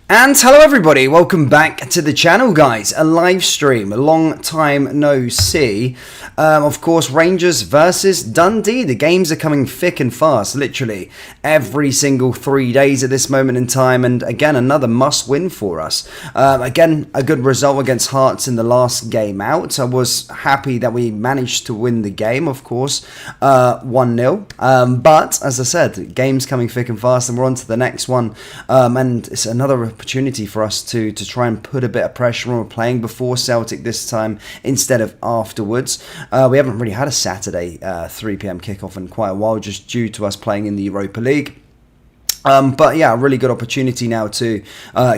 And hello everybody, welcome back to the channel guys, a live stream, a long time no see. Of course, Rangers versus Dundee. The games are coming thick and fast, literally every single 3 days at this moment in time, and again another must win for us. Again, a good result against Hearts in the last game out. I was happy that we managed to win the game, of course, 1-0. But as I said, games coming thick and fast, and we're on to the next one, and it's another opportunity for us to try and put a bit of pressure on. We're playing before Celtic this time instead of afterwards. We haven't really had a Saturday 3 p.m. kickoff in quite a while, just due to us playing in the Europa League. But yeah, a really good opportunity now to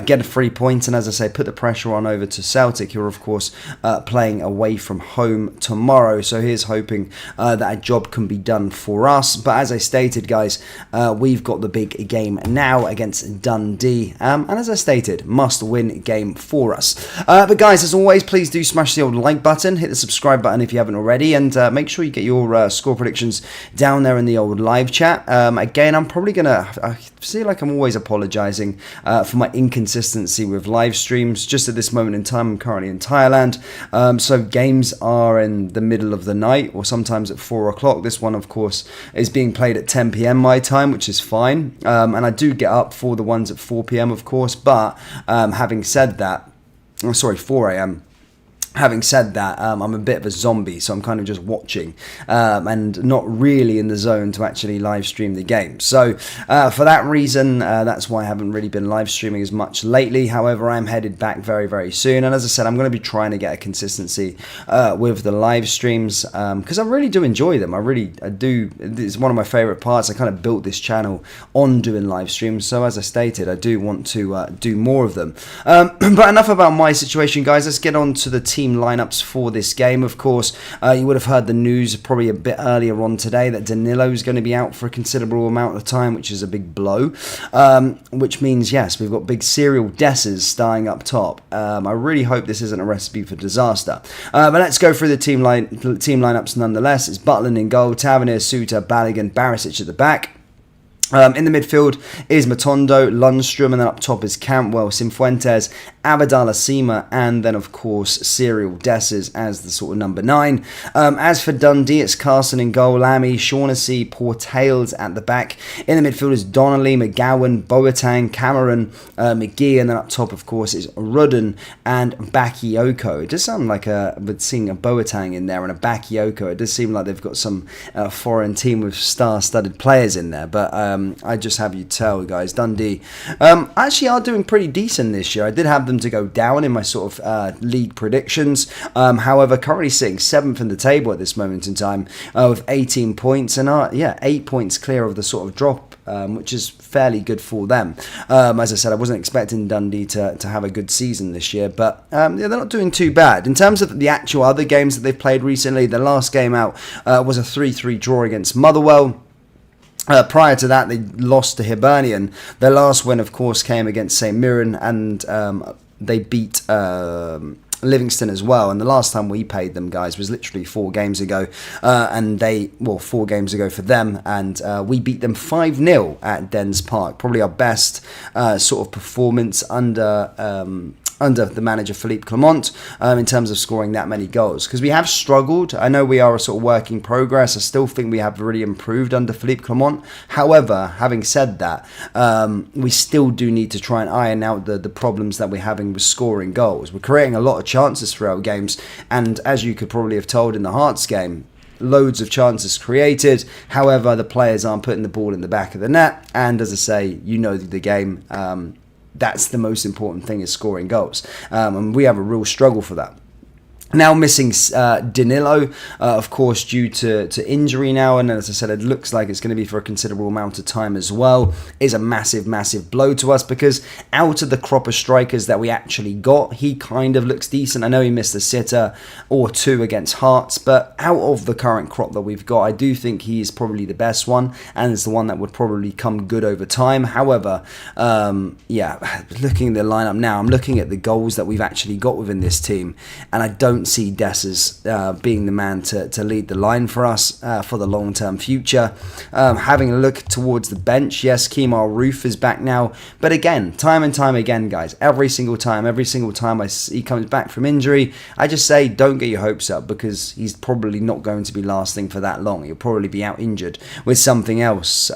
get a 3 points and, as I say, put the pressure on over to Celtic, who are of course playing away from home tomorrow. So here's hoping that a job can be done for us. But as I stated, guys, we've got the big game now against Dundee, and as I stated, must win game for us. But guys, as always, please do smash the old like button, hit the subscribe button if you haven't already, and make sure you get your score predictions down there in the old live chat. Again, I'm probably gonna I feel like I'm always apologising for my inconsistency with live streams. Just at this moment in time, I'm currently in Thailand, so games are in the middle of the night or sometimes at 4 o'clock. This one, of course, is being played at 10 p.m. my time, which is fine, and I do get up for the ones at 4 p.m. of course, but having said that, 4 a.m. Having said that, I'm a bit of a zombie, so I'm kind of just watching and not really in the zone to actually live stream the game. So for that reason, that's why I haven't really been live streaming as much lately. However, I'm headed back very, very soon. And as I said, I'm going to be trying to get a consistency with the live streams because I really do enjoy them. I do. It's one of my favorite parts. I kind of built this channel on doing live streams. So as I stated, I do want to do more of them. But enough about my situation, guys. Let's get on to the team lineups for this game. Of course, you would have heard the news probably a bit earlier on today that Danilo is going to be out for a considerable amount of time, which is a big blow, which means, yes, we've got big serial Desses starting up top. I really hope this isn't a recipe for disaster. But let's go through the team lineups nonetheless. It's Butland in goal, Tavernier, Suter, Balogun, Barisic at the back. In the midfield is Matondo, Lundstrom, and then up top is Cantwell, Cifuentes, Abadala Sima, and then of course Serial Desses as the sort of number 9. As for Dundee, it's Carson in goal, Lammy, Shaughnessy, Portales at the back. In the midfield is Donnelly, McGowan, Boateng, Cameron, McGee, and then up top of course is Rudden and Bakayoko. It does sound like with seeing a Boateng in there and a Bakayoko, it does seem like they've got some foreign team with star-studded players in there, but I just have you tell, guys, Dundee actually are doing pretty decent this year. I did have them to go down in my sort of league predictions. However, currently sitting 7th in the table at this moment in time with 18 points and 8 points clear of the sort of drop, which is fairly good for them. As I said, I wasn't expecting Dundee to have a good season this year, but yeah, they're not doing too bad. In terms of the actual other games that they've played recently, the last game out was a 3-3 draw against Motherwell. Prior to that, they lost to Hibernian. Their last win, of course, came against St Mirren, and they beat Livingston as well. And the last time we paid them, guys, was literally 4 games ago, and 4 games ago for them, and we beat them 5-0 at Dens Park. Probably our best sort of performance under the manager Philippe Clement in terms of scoring that many goals, because we have struggled. I know we are a sort of work in progress. I still think we have really improved under Philippe Clement. However, having said that, we still do need to try and iron out the problems that we're having with scoring goals. We're creating a lot of chances throughout games, and as you could probably have told in the Hearts game, loads of chances created. However, the players aren't putting the ball in the back of the net, and as I say, you know the game, that's the most important thing, is scoring goals. And we have a real struggle for that. Now missing Danilo, of course, due to injury now, and as I said, it looks like it's going to be for a considerable amount of time as well, is a massive, massive blow to us, because out of the crop of strikers that we actually got, he kind of looks decent. I know he missed a sitter or 2 against Hearts, but out of the current crop that we've got, I do think he is probably the best one, and is the one that would probably come good over time. However, yeah, looking at the lineup now, I'm looking at the goals that we've actually got within this team, and I don't don't see Des as being the man to lead the line for us for the long-term future. Having a look towards the bench, yes, Kemar Roof is back now, but again, time and time again, guys, every single time he comes back from injury, I just say don't get your hopes up, because he's probably not going to be lasting for that long. He'll probably be out injured with something else,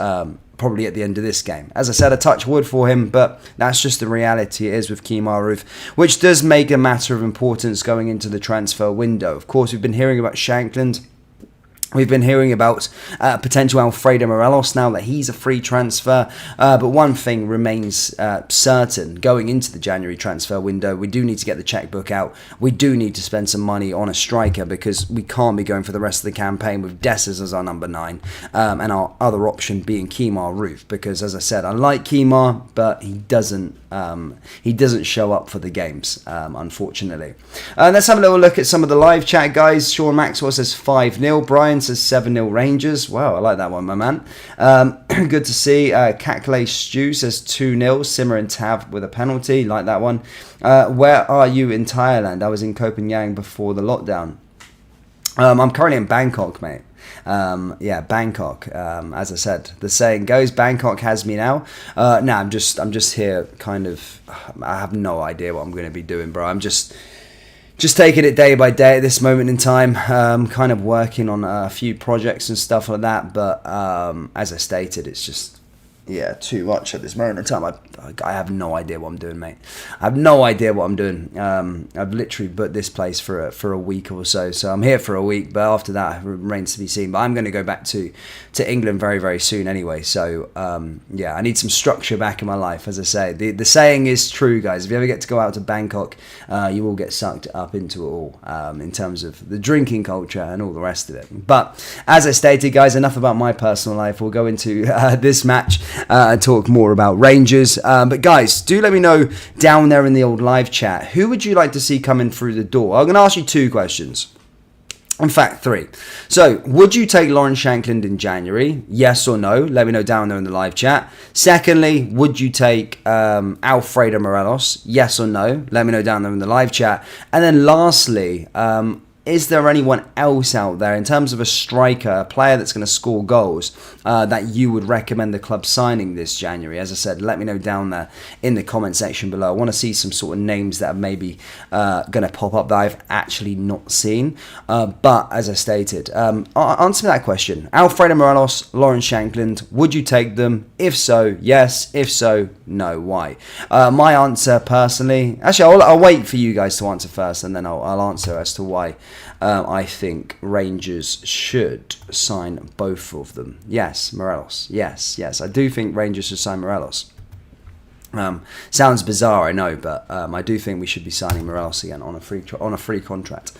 probably at the end of this game. As I said, a touch wood for him, but that's just the reality it is with Kemar Roof, which does make a matter of importance going into the transfer window. Of course, we've been hearing about Shankland. We've been hearing about potential Alfredo Morelos now that he's a free transfer. But one thing remains certain going into the January transfer window. We do need to get the checkbook out. We do need to spend some money on a striker, because we can't be going for the rest of the campaign with Dessers as our number 9 and our other option being Kemar Roof. Because, as I said, I like Kemar, but he doesn't show up for the games, unfortunately. Let's have a little look at some of the live chat, guys. Sean Maxwell says 5-0. Brian says 7-0 Rangers. Wow, I like that one, my man. Good to see. Cackley Stew says 2-0. Simmer and Tav with a penalty. Like that one. Where are you in Thailand? I was in Copenhagen before the lockdown. I'm currently in Bangkok, mate. Bangkok. As I said, the saying goes, Bangkok has me now. I'm just here, kind of. I have no idea what I'm going to be doing, bro. I'm just taking it day by day at this moment in time. Kind of working on a few projects and stuff like that. But as I stated, it's just too much at this moment in time. I have no idea what I'm doing, mate. I have no idea what I'm doing. I've literally booked this place for a week or so. So I'm here for a week, but after that, it remains to be seen. But I'm going to go back to England very, very soon anyway. So, I need some structure back in my life, as I say. The saying is true, guys. If you ever get to go out to Bangkok, you will get sucked up into it all in terms of the drinking culture and all the rest of it. But as I stated, guys, enough about my personal life. We'll go into this match and talk more about Rangers. But guys, do let me know down there in the old live chat, who would you like to see coming through the door? I'm going to ask you 2 questions. In fact, 3. So, would you take Lawrence Shankland in January? Yes or no? Let me know down there in the live chat. Secondly, would you take Alfredo Morelos? Yes or no? Let me know down there in the live chat. And then lastly, is there anyone else out there in terms of a striker, a player that's going to score goals that you would recommend the club signing this January? As I said, let me know down there in the comment section below. I want to see some sort of names that are maybe going to pop up that I've actually not seen. But as I stated, answer me that question. Alfredo Morelos, Lawrence Shankland, would you take them? If so, yes. If so, no. Why? My answer personally, actually, I'll wait for you guys to answer first, and then I'll answer as to why I think Rangers should sign both of them. Yes, Morelos. Yes. I do think Rangers should sign Morelos. Sounds bizarre, I know, but I do think we should be signing Morelos again on a free contract.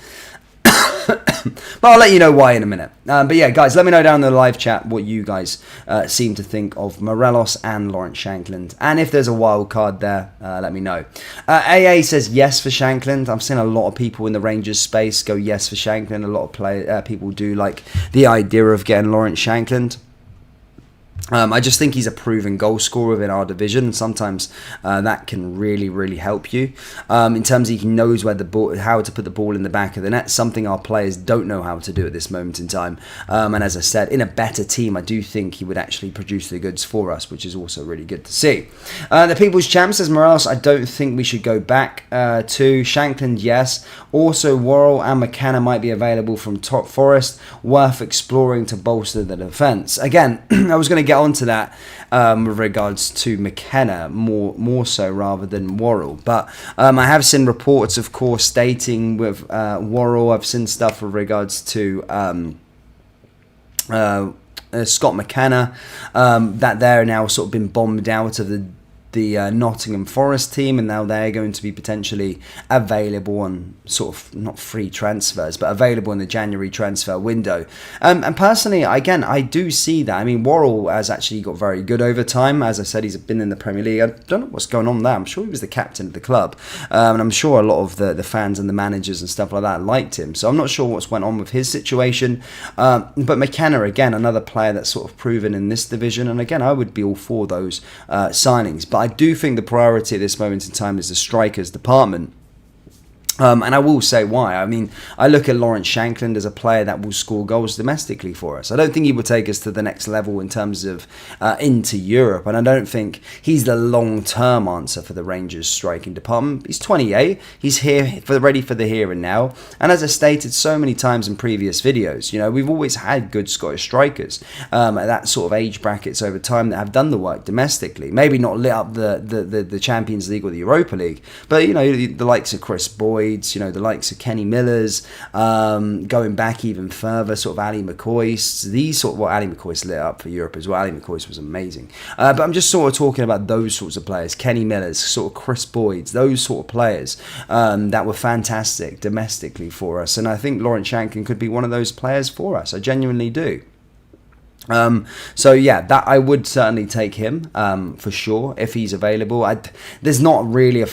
But I'll let you know why in a minute. But yeah, guys, let me know down in the live chat what you guys seem to think of Morelos and Lawrence Shankland. And if there's a wild card there, let me know. AA says yes for Shankland. I've seen a lot of people in the Rangers space go yes for Shankland. A lot of people do like the idea of getting Lawrence Shankland. I just think he's a proven goal scorer within our division. Sometimes that can really, really help you in terms of he knows where the ball, how to put the ball in the back of the net. Something our players don't know how to do at this moment in time. And as I said, in a better team, I do think he would actually produce the goods for us, which is also really good to see. The People's Champ says Morelos, I don't think we should go back to Shankland. Yes. Also, Worrell and McKenna might be available from Top Forest. Worth exploring to bolster the defence. Again, I was going to get onto that with regards to McKenna more so rather than Worrell, but I have seen reports, of course, stating with Worrell. I've seen stuff with regards to Scott McKenna that they're now sort of been bombed out of the Nottingham Forest team, and now they're going to be potentially available on sort of not free transfers, but available in the January transfer window. And personally, again, I do see that. I mean, Worrell has actually got very good over time. As I said, he's been in the Premier League. I don't know what's going on there. I'm sure he was the captain of the club, and I'm sure a lot of the fans and the managers and stuff like that liked him. So I'm not sure what's went on with his situation. But McKenna, again, another player that's sort of proven in this division, and again, I would be all for those signings. But I do think the priority at this moment in time is the strikers department. And I will say why. I mean, I look at Lawrence Shankland as a player that will score goals domestically for us. I don't think he will take us to the next level in terms of into Europe. And I don't think he's the long-term answer for the Rangers striking department. He's 28. He's here ready for the here and now. And as I stated so many times in previous videos, you know, we've always had good Scottish strikers at that sort of age brackets over time that have done the work domestically. Maybe not lit up the Champions League or the Europa League, but, you know, the likes of Chris Boyd, you know, the likes of Kenny Millers, going back even further, sort of Ali McCoist, these sort of, well, Ali McCoist lit up for Europe as well. Ali McCoist was amazing. But I'm just sort of talking about those sorts of players, Kenny Millers, sort of Chris Boyds, those sort of players that were fantastic domestically for us. And I think Lawrence Shankland could be one of those players for us. I genuinely do. So yeah, that I would certainly take him for sure if he's available. There's not really a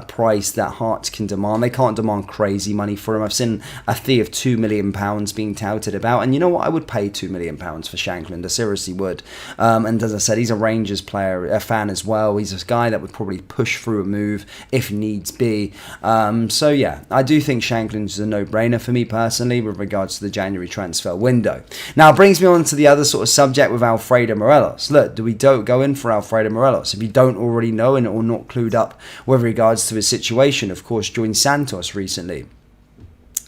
price that Hearts can demand. They can't demand crazy money for him. I've seen a fee of £2 million being touted about, and you know what? I would pay £2 million for Shankland. I seriously would. And as I said, he's a Rangers player, a fan as well. He's a guy that would probably push through a move if needs be. So yeah, I do think Shankland is a no-brainer for me personally with regards to the January transfer window. Now it brings me on to the other sort of subject with Alfredo Morelos. Look, do we don't go in for Alfredo Morelos? If you don't already know and or not clued up with regards to his situation, of course, joined Santos recently.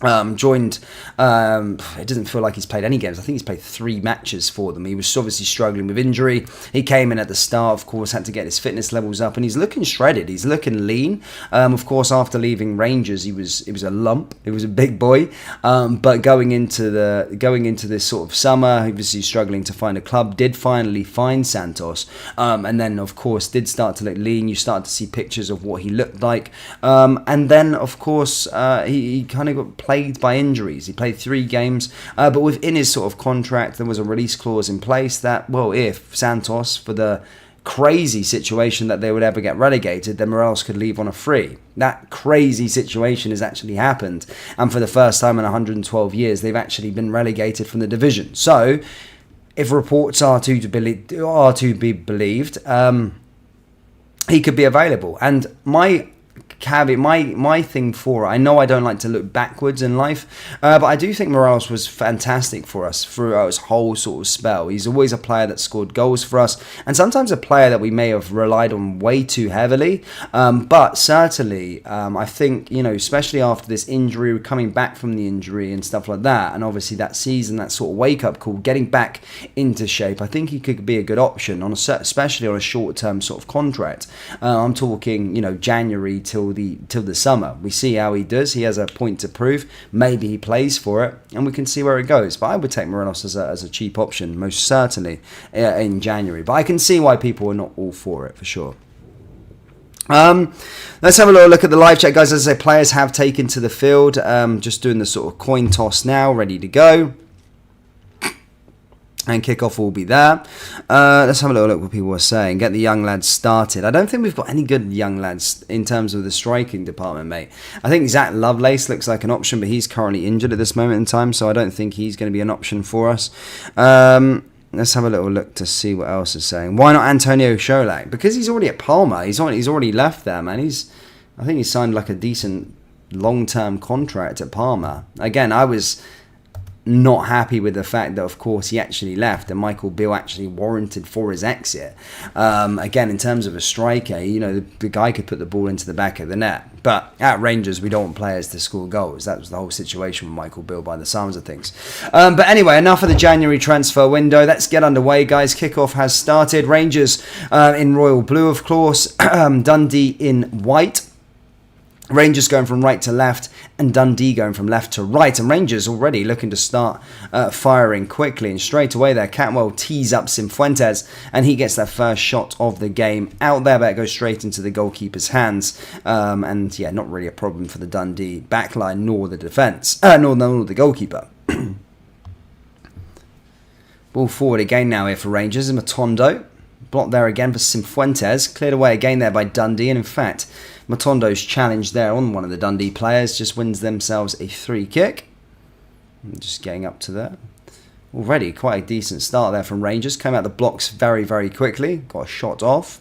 It doesn't feel like he's played any games. I think he's played 3 matches for them. He was obviously struggling with injury. He came in at the start, of course, had to get his fitness levels up, and he's looking shredded. He's looking lean. Of course, after leaving Rangers, it was a lump. It was a big boy. But going into this sort of summer, obviously struggling to find a club, did finally find Santos, and then of course did start to look lean. You start to see pictures of what he looked like, and then of course he kind of got plagued by injuries. He played 3 games, but within his sort of contract, there was a release clause in place that, well, if Santos, for the crazy situation that they would ever get relegated, then Morelos could leave on a free. That crazy situation has actually happened, and for the first time in 112 years, they've actually been relegated from the division. So, if reports are to be believed, he could be available. And my thing for it, I know I don't like to look backwards in life, but I do think Morelos was fantastic for us throughout his whole sort of spell. He's always a player that scored goals for us, and sometimes a player that we may have relied on way too heavily, but certainly I think, you know, especially after this injury, coming back from the injury and stuff like that, and obviously that season, that sort of wake-up call, getting back into shape, I think he could be a good option, especially on a short-term sort of contract. I'm talking, you know, January till the summer. We see how he does. He has a point to prove. Maybe he plays for it, and we can see where it goes. But I would take Morelos as a cheap option, most certainly, in January. But I can see why people are not all for it, for sure. Let's have a little look at the live chat, guys. As I say, players have taken to the field. Just doing the sort of coin toss now, ready to go. And kickoff will be there. Let's have a little look what people are saying. Get the young lads started. I don't think we've got any good young lads in terms of the striking department, mate. I think Zach Lovelace looks like an option, but he's currently injured at this moment in time, so I don't think he's going to be an option for us. Let's have a little look to see what else is saying. Why not Antonio Scholak? Because he's already at Palma. He's already left there, man. I think he signed like a decent long-term contract at Palma. Again, I was not happy with the fact that, of course, he actually left and Michael Beale actually warranted for his exit. Again, in terms of a striker, you know, the guy could put the ball into the back of the net. But at Rangers, we don't want players to score goals. That was the whole situation with Michael Beale by the sounds of things. But anyway, enough of the January transfer window. Let's get underway, guys. Kickoff has started. Rangers in royal blue, of course. Dundee in white. Rangers going from right to left and Dundee going from left to right. And Rangers already looking to start firing quickly. And straight away there, Catwell tees up Cifuentes and he gets that first shot of the game out there. But it goes straight into the goalkeeper's hands. And yeah, not really a problem for the Dundee backline nor the defence. Nor the goalkeeper. Ball forward again now here for Rangers. And Matondo. Blocked there again for Cifuentes. Cleared away again there by Dundee. And in fact, Matondo's challenge there on one of the Dundee players just wins themselves a free kick. Just getting up to there. Already quite a decent start there from Rangers. Came out the blocks very, very quickly. Got a shot off.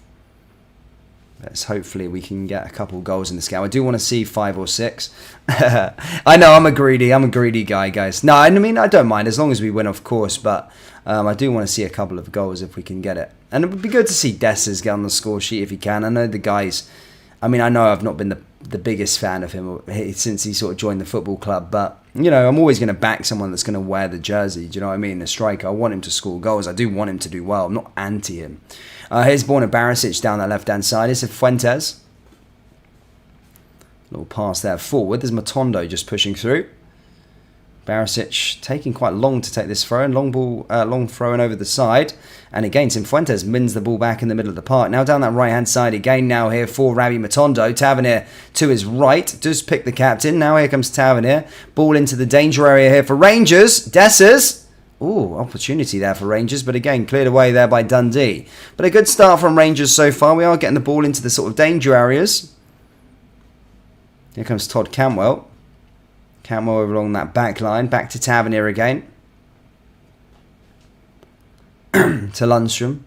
Let's hopefully we can get a couple goals in this game. I do want to see 5 or 6. I know I'm a greedy guy, guys. No, I mean I don't mind as long as we win, of course. But I do want to see a couple of goals if we can get it. And it would be good to see Dessers get on the score sheet if he can. I know the guys. I mean, I know I've not been the biggest fan of him since he sort of joined the football club, but you know I'm always going to back someone that's going to wear the jersey. Do you know what I mean? A striker. I want him to score goals. I do want him to do well. I'm not anti him. Here's Borna Barisic down that left-hand side. It's Fuentes. Little pass there forward. There's Matondo just pushing through. Barisic taking quite long to take this throw. And long ball, long throwing over the side. And again, Fuentes wins the ball back in the middle of the park. Now down that right-hand side again now here for Rabbi Matondo. Tavernier to his right. Does pick the captain. Now here comes Tavernier. Ball into the danger area here for Rangers. Dessers. Ooh, opportunity there for Rangers, but again, cleared away there by Dundee. But a good start from Rangers so far. We are getting the ball into the sort of danger areas. Here comes Todd Cantwell. Cantwell over along that back line. Back to Tavernier again. To Lundstrom.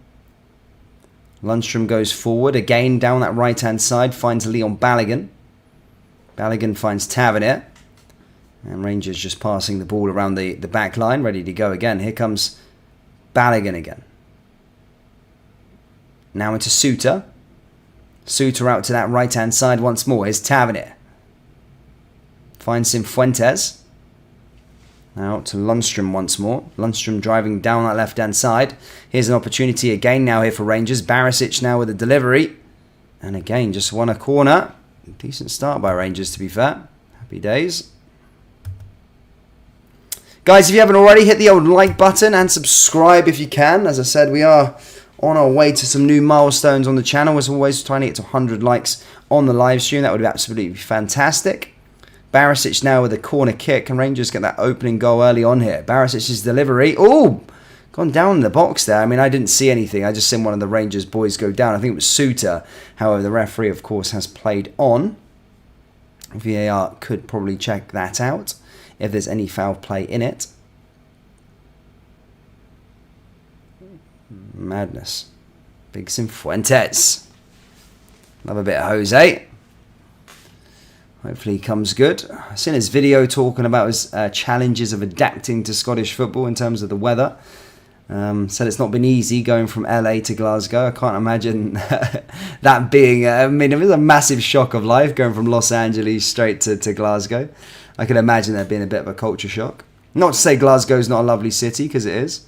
Lundstrom goes forward. Again, down that right-hand side. Finds Leon Balogun. Balogun finds Tavernier. And Rangers just passing the ball around the back line, ready to go again. Here comes Balogun again. Now into Suter. Suter out to that right-hand side once more. Here's Tavernier. Finds Fuentes. Now to Lundstrom once more. Lundstrom driving down that left-hand side. Here's an opportunity again now here for Rangers. Barisic now with a delivery. And again, just won a corner. Decent start by Rangers, to be fair. Happy days. Guys, if you haven't already, hit the old like button and subscribe if you can. As I said, we are on our way to some new milestones on the channel. As always, trying to get to 100 likes on the live stream. That would be absolutely fantastic. Barisic now with a corner kick, and Rangers get that opening goal early on here. Barisic's delivery. Oh, gone down in the box there. I mean, I didn't see anything. I just seen one of the Rangers boys go down. I think it was Suter. However, the referee, of course, has played on. VAR could probably check that out if there's any foul play in it. Madness. Big Fuentes. Love a bit of Jose. Hopefully he comes good. I've seen his video talking about his challenges of adapting to Scottish football in terms of the weather. Said it's not been easy going from LA to Glasgow. I can't imagine that being... I mean, it was a massive shock of life going from Los Angeles straight to Glasgow. I can imagine there being a bit of a culture shock. Not to say Glasgow's not a lovely city, because it is.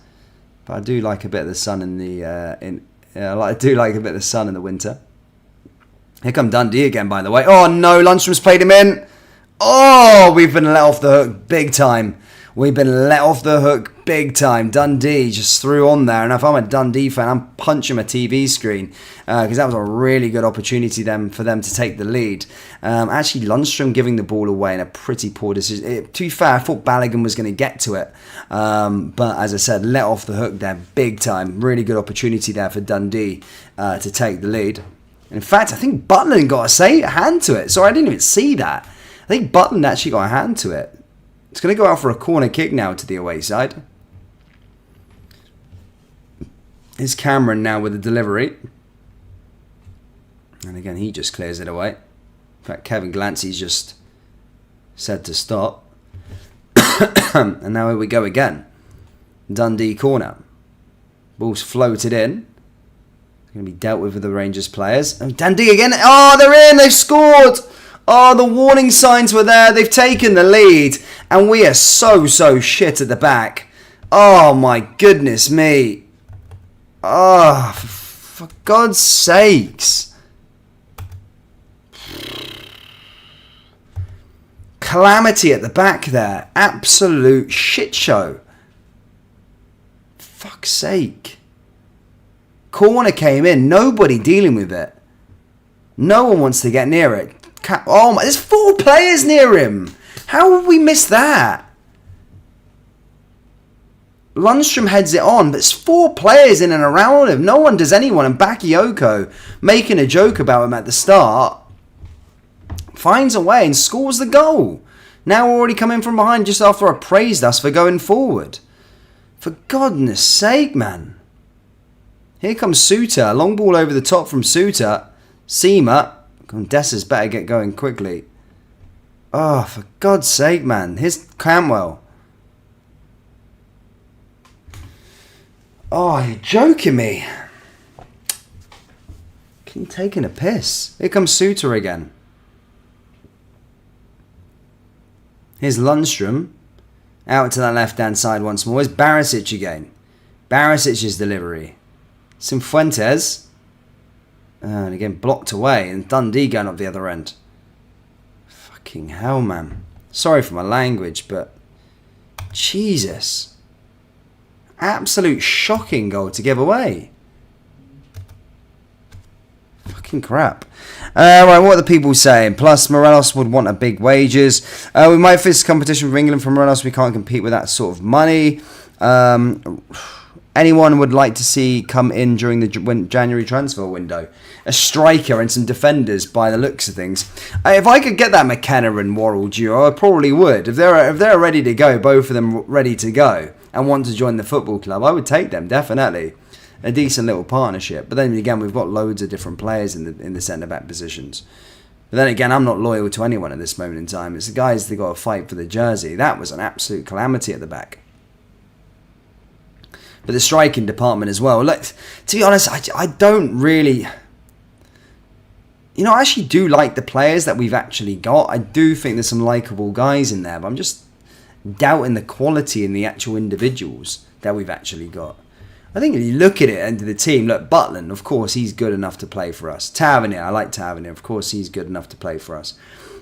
But I do like a bit of the sun in the... I do like a bit of the sun in the winter. Here come Dundee again, by the way. Oh, no, Lundstrom's played him in. Oh, we've been let off the hook big time. We've been let off the hook big time. Dundee just threw on there. And if I'm a Dundee fan, I'm punching my TV screen. Because that was a really good opportunity for them to take the lead. Actually, Lundstrom giving the ball away in a pretty poor decision. To be fair, I thought Balogun was going to get to it. But as I said, let off the hook there big time. Really good opportunity there for Dundee to take the lead. In fact, I think Butland got a hand to it. Sorry, I didn't even see that. I think Butland actually got a hand to it. It's going to go out for a corner kick now to the away side. Here's Cameron now with the delivery. And again, he just clears it away. In fact, Kevin Glancy's just said to stop. And now here we go again. Dundee corner. Ball's floated in. Going to be dealt with the Rangers players. And Dundee again. Oh, they're in. They've scored. Oh, the warning signs were there. They've taken the lead. And we are so shit at the back. Oh, my goodness me. Oh, for God's sakes. Calamity at the back there. Absolute shit show. Fuck's sake. Corner came in. Nobody dealing with it. No one wants to get near it. Oh my, there's 4 players near him. How would we miss that? Lundstrom heads it on, but there's 4 players in and around him. No one does anyone. And Bakayoko, making a joke about him at the start, finds a way and scores the goal. Now we're already coming from behind just after I praised us for going forward. For goodness sake, man. Here comes Suter. Long ball over the top from Suter. Seema. Dessa's better get going quickly. Oh, for God's sake, man. Here's Cantwell. Oh, you're joking me. Can you taking a piss? Here comes Suter again. Here's Lundstrom. Out to that left-hand side once more. Where's Barisic again? Barisic's delivery. Cifuentes. And again, blocked away. And Dundee going up the other end. Fucking hell, man. Sorry for my language, but... Jesus. Absolute shocking goal to give away. Fucking crap. Right, what are the people saying? Plus, Morelos would want a big wages. We might face competition with England from Morelos. We can't compete with that sort of money. Anyone would like to see come in during the January transfer window? A striker and some defenders by the looks of things. If I could get that McKenna and Worrell duo, I probably would. If they're ready to go, both of them ready to go, and want to join the football club, I would take them, definitely. A decent little partnership. But then again, we've got loads of different players in the centre-back positions. But then again, I'm not loyal to anyone at this moment in time. It's the guys that got to fight for the jersey. That was an absolute calamity at the back. But the striking department as well. Look, to be honest, I don't really... You know, I actually do like the players that we've actually got. I do think there's some likeable guys in there. But I'm just doubting the quality in the actual individuals that we've actually got. I think if you look at it and the team, look, Butland, of course, he's good enough to play for us. Tavernier, I like Tavernier. Of course, he's good enough to play for us.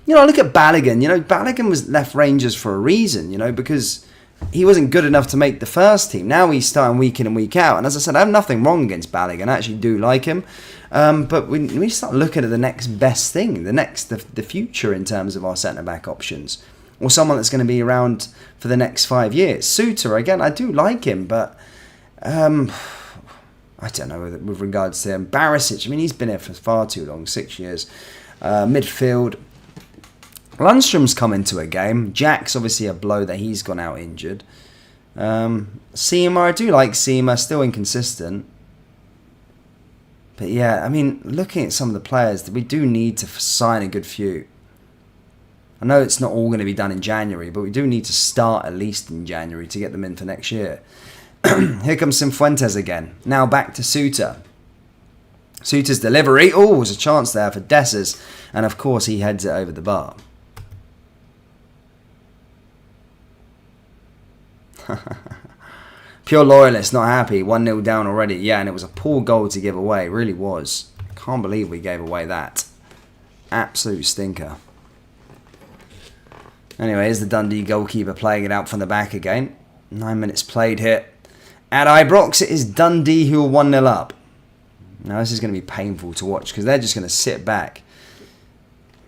You know, look at Balogun. You know, Balogun was left Rangers for a reason, you know, because he wasn't good enough to make the first team. Now he's starting week in and week out. And as I said, I have nothing wrong against Balogun. I actually do like him. But we start looking at the next best thing, the future in terms of our centre-back options. Or someone that's going to be around for the next 5 years. Suter, again, I do like him, but... I don't know with regards to him. Barisic, I mean, he's been here for far too long, 6 years. Midfield. Lundstrom's come into a game. Jack's obviously a blow that he's gone out injured. Seema, I do like Seema, still inconsistent. But yeah, I mean, looking at some of the players, we do need to sign a good few. I know it's not all going to be done in January, but we do need to start at least in January to get them in for next year. Here comes Cifuentes again. Now back to Suter. Suter's delivery. Oh, there's a chance there for Dessers. And of course he heads it over the bar. Pure loyalist, not happy. 1-0 down already. Yeah, and it was a poor goal to give away. It really was. Can't believe we gave away that. Absolute stinker. Anyway, here's the Dundee goalkeeper playing it out from the back again. 9 minutes played here. At Ibrox, it is Dundee who are 1-0 up. Now, this is going to be painful to watch because they're just going to sit back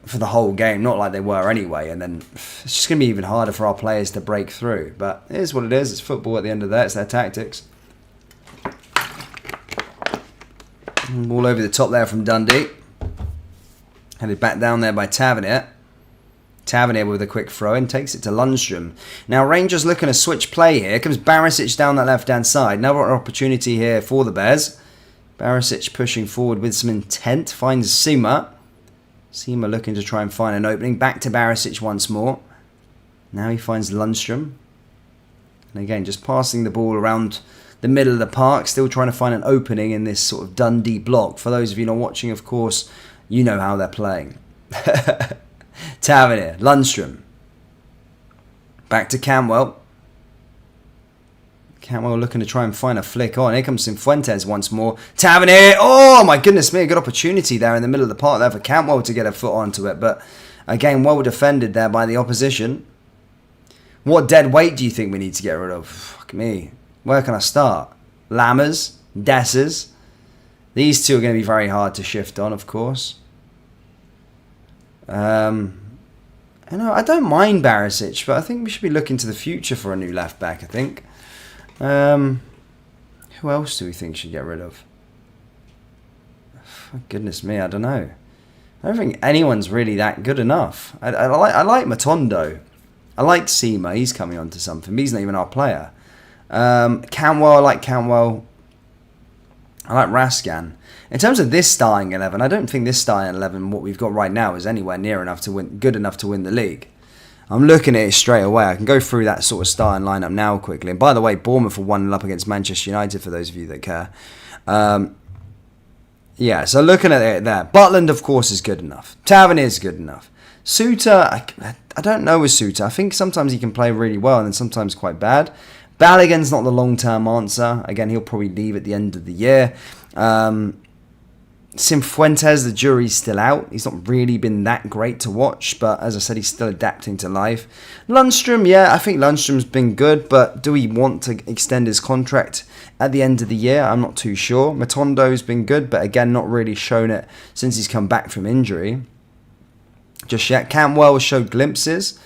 for the whole game, not like they were anyway. And then it's just going to be even harder for our players to break through. But it is what it is. It's football at the end of the day. It's their tactics. All over the top there from Dundee. Headed back down there by Tavernier. Tavernier with a quick throw and takes it to Lundstrom. Now Rangers looking to switch play here. Comes Barisic down that left hand side. Another opportunity here for the Bears. Barisic pushing forward with some intent. Finds Seema. Seema looking to try and find an opening. Back to Barisic once more. Now he finds Lundstrom. And again, just passing the ball around the middle of the park. Still trying to find an opening in this sort of Dundee block. For those of you not watching, of course, you know how they're playing. Tavernier, Lundstrom. Back to Cantwell. Cantwell looking to try and find a flick on. Here comes Cifuentes once more. Tavernier. Oh my goodness me. A good opportunity there in the middle of the park there for Cantwell to get a foot onto it. But again, well defended there by the opposition. What dead weight do you think we need to get rid of? Fuck me. Where can I start? Lammers. Dessers. These two are going to be very hard to shift on, of course. I don't mind Barisic, but I think we should be looking to the future for a new left back. I think. Who else do we think should get rid of? For goodness me, I don't know. I don't think anyone's really that good enough. I like Matondo. I like Seema. He's coming on to something. He's not even our player. Cantwell, I like Cantwell. I like Raskan. In terms of this starting 11, I don't think this starting 11, what we've got right now, is anywhere near enough to win, good enough to win the league. I'm looking at it straight away. I can go through that sort of starting lineup now quickly. And by the way, Bournemouth are 1-0 up against Manchester United, for those of you that care. Yeah, so looking at it there. Butland, of course, is good enough. Tavernier is good enough. Suter, I don't know with Suter. I think sometimes he can play really well and then sometimes quite bad. Balogun's not the long-term answer. Again, he'll probably leave at the end of the year. Cifuentes, the jury's still out. He's not really been that great to watch, but as I said, he's still adapting to life. Lundstrom, yeah, I think Lundstrom's been good, but do we want to extend his contract at the end of the year? I'm not too sure. Matondo's been good, but again, not really shown it since he's come back from injury just yet. Cantwell showed glimpses,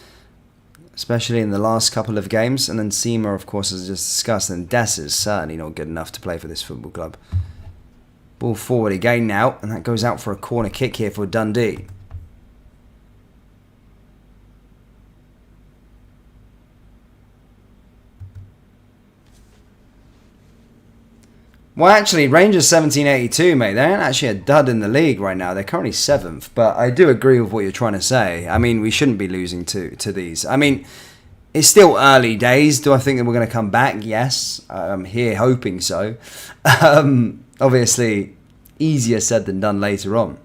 especially in the last couple of games, and then Seema, of course, as just discussed, and Dess is certainly not good enough to play for this football club. Ball forward again now, and that goes out for a corner kick here for Dundee. Well, actually, Rangers 1782, mate. They aren't actually a dud in the league right now. They're currently 7th, but I do agree with what you're trying to say. I mean, we shouldn't be losing to these. I mean, it's still early days. Do I think that we're going to come back? Yes. I'm here hoping so. Obviously, easier said than done later on.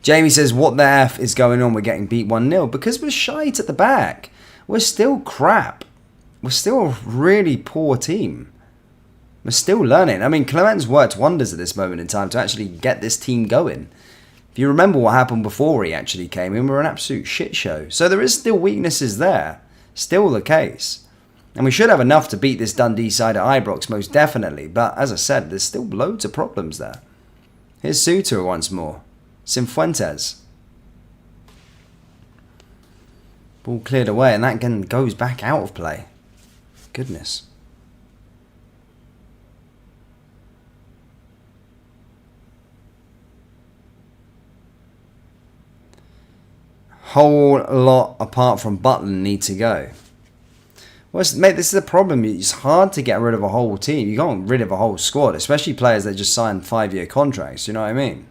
Jamie says, what the F is going on? We're getting beat 1-0 because we're shite at the back. We're still crap. We're still a really poor team. We're still learning. I mean, Clement's worked wonders at this moment in time to actually get this team going. If you remember what happened before he actually came in, we were an absolute shit show. So there is still weaknesses there. Still the case. And we should have enough to beat this Dundee side at Ibrox, most definitely. But as I said, there's still loads of problems there. Here's Suter once more. Cifuentes. Ball cleared away, and that again goes back out of play. Goodness. Whole lot apart from Butland need to go. Well, mate, this is the problem. It's hard to get rid of a whole team. You can't get rid of a whole squad, especially players that just signed 5-year contracts. You know what I mean?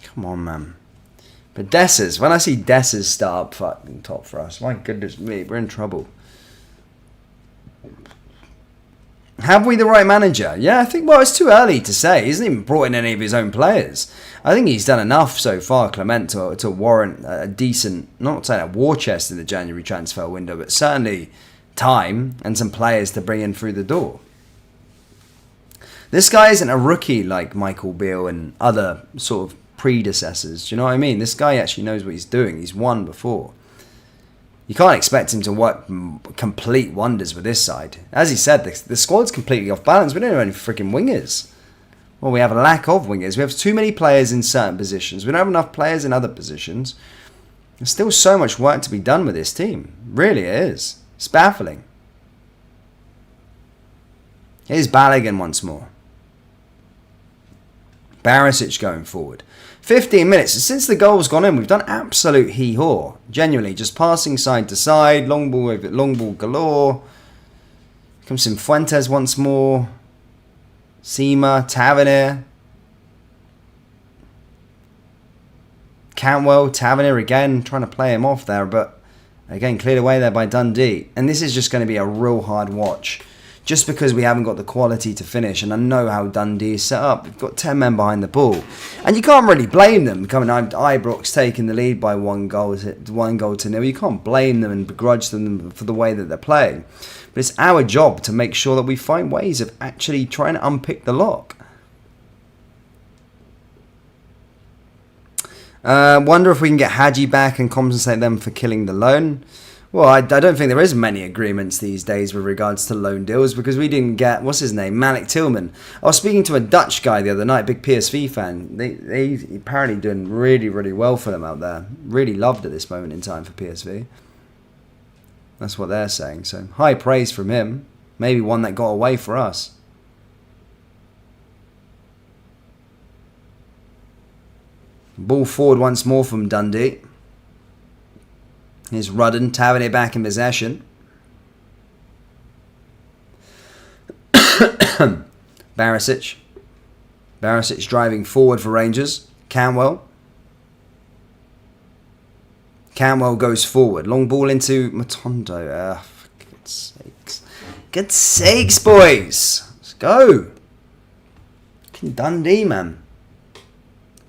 Come on, man. But Dessers, when I see Dessers start up fucking top for us, my goodness me, we're in trouble. Have we the right manager? Yeah, I think, well, it's too early to say. He hasn't even brought in any of his own players. I think he's done enough so far, Clement, to warrant a decent, not saying a war chest in the January transfer window, but certainly time and some players to bring in through the door. This guy isn't a rookie like Michael Beale and other sort of predecessors. Do you know what I mean? This guy actually knows what he's doing. He's won before. You can't expect him to work complete wonders with this side. As he said, the squad's completely off balance. We don't have any freaking wingers. Well, we have a lack of wingers. We have too many players in certain positions. We don't have enough players in other positions. There's still so much work to be done with this team. Really, it is. It's baffling. Here's Balogun once more. Barisic going forward. 15 minutes. Since the goal's gone in, we've done absolute hee-haw. Genuinely, just passing side to side. Long ball galore. Comes in Fuentes once more. Seema, Tavernier. Cantwell, Tavernier again, trying to play him off there, but again, cleared away there by Dundee. And this is just going to be a real hard watch. Just because we haven't got the quality to finish, and I know how Dundee is set up. We've got 10 men behind the ball. And you can't really blame them coming out Ibrox taking the lead by 1 goal to nil. You can't blame them and begrudge them for the way that they're playing. But it's our job to make sure that we find ways of actually trying to unpick the lock. Wonder if we can get Hadji back and compensate them for killing the loan. Well, I don't think there is many agreements these days with regards to loan deals because we didn't get, what's his name, Malik Tillman. I was speaking to a Dutch guy the other night, big PSV fan. They apparently doing really, really well for them out there. Really loved at this moment in time for PSV. That's what they're saying. So high praise from him. Maybe one that got away for us. Ball forward once more from Dundee. Here's Rudden, Tavernier back in possession. Barisic. Barisic driving forward for Rangers. Canwell. Canwell goes forward. Long ball into Matondo. For God's sakes. Good sakes, boys. Let's go. Dundee, man.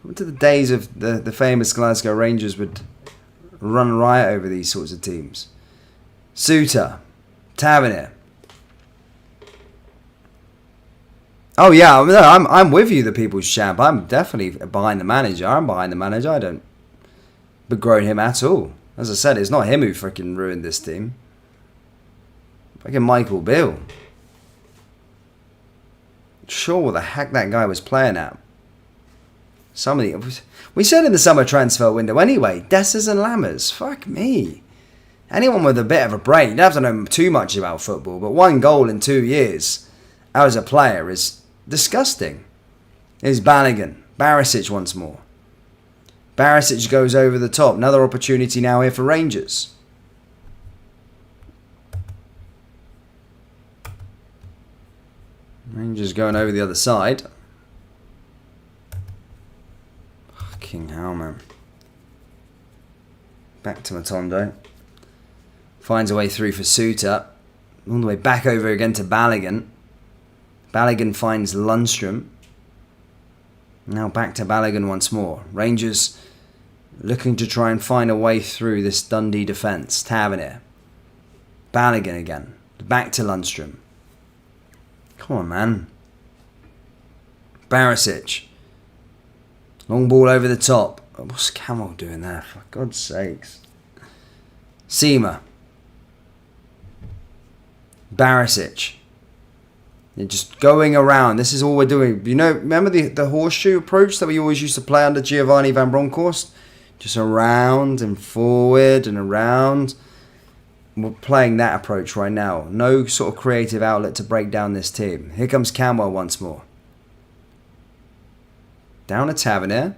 What to the days of the famous Glasgow Rangers would run riot over these sorts of teams. Suter. Tavernier. Oh yeah, I'm with you, the people's champ. I'm definitely behind the manager. I'm behind the manager. I don't begrudge him at all. As I said, it's not him who freaking ruined this team. Fucking Michael Beale. Sure, what the heck that guy was playing at. We said in the summer transfer window anyway, Dessers and Lammers. Fuck me. Anyone with a bit of a brain, you don't have to know too much about football, but 1 goal in 2 years as a player is disgusting. Here's Balogun. Barisic once more. Barisic goes over the top. Another opportunity now here for Rangers. Rangers going over the other side. Fucking hell, man. Back to Matondo. Finds a way through for Suter. All the way back over again to Balogun. Balogun finds Lundstrom. Now back to Balogun once more. Rangers looking to try and find a way through this Dundee defence. Tavernier. Balogun again. Back to Lundstrom. Come on, man. Barisic. Long ball over the top. What's Camel doing there? For God's sakes. Seema. Barisic. You're just going around. This is all we're doing. You know, remember the horseshoe approach that we always used to play under Giovanni van Bronckhorst? Just around and forward and around. We're playing that approach right now. No sort of creative outlet to break down this team. Here comes Canwell once more. Down to Tavernier.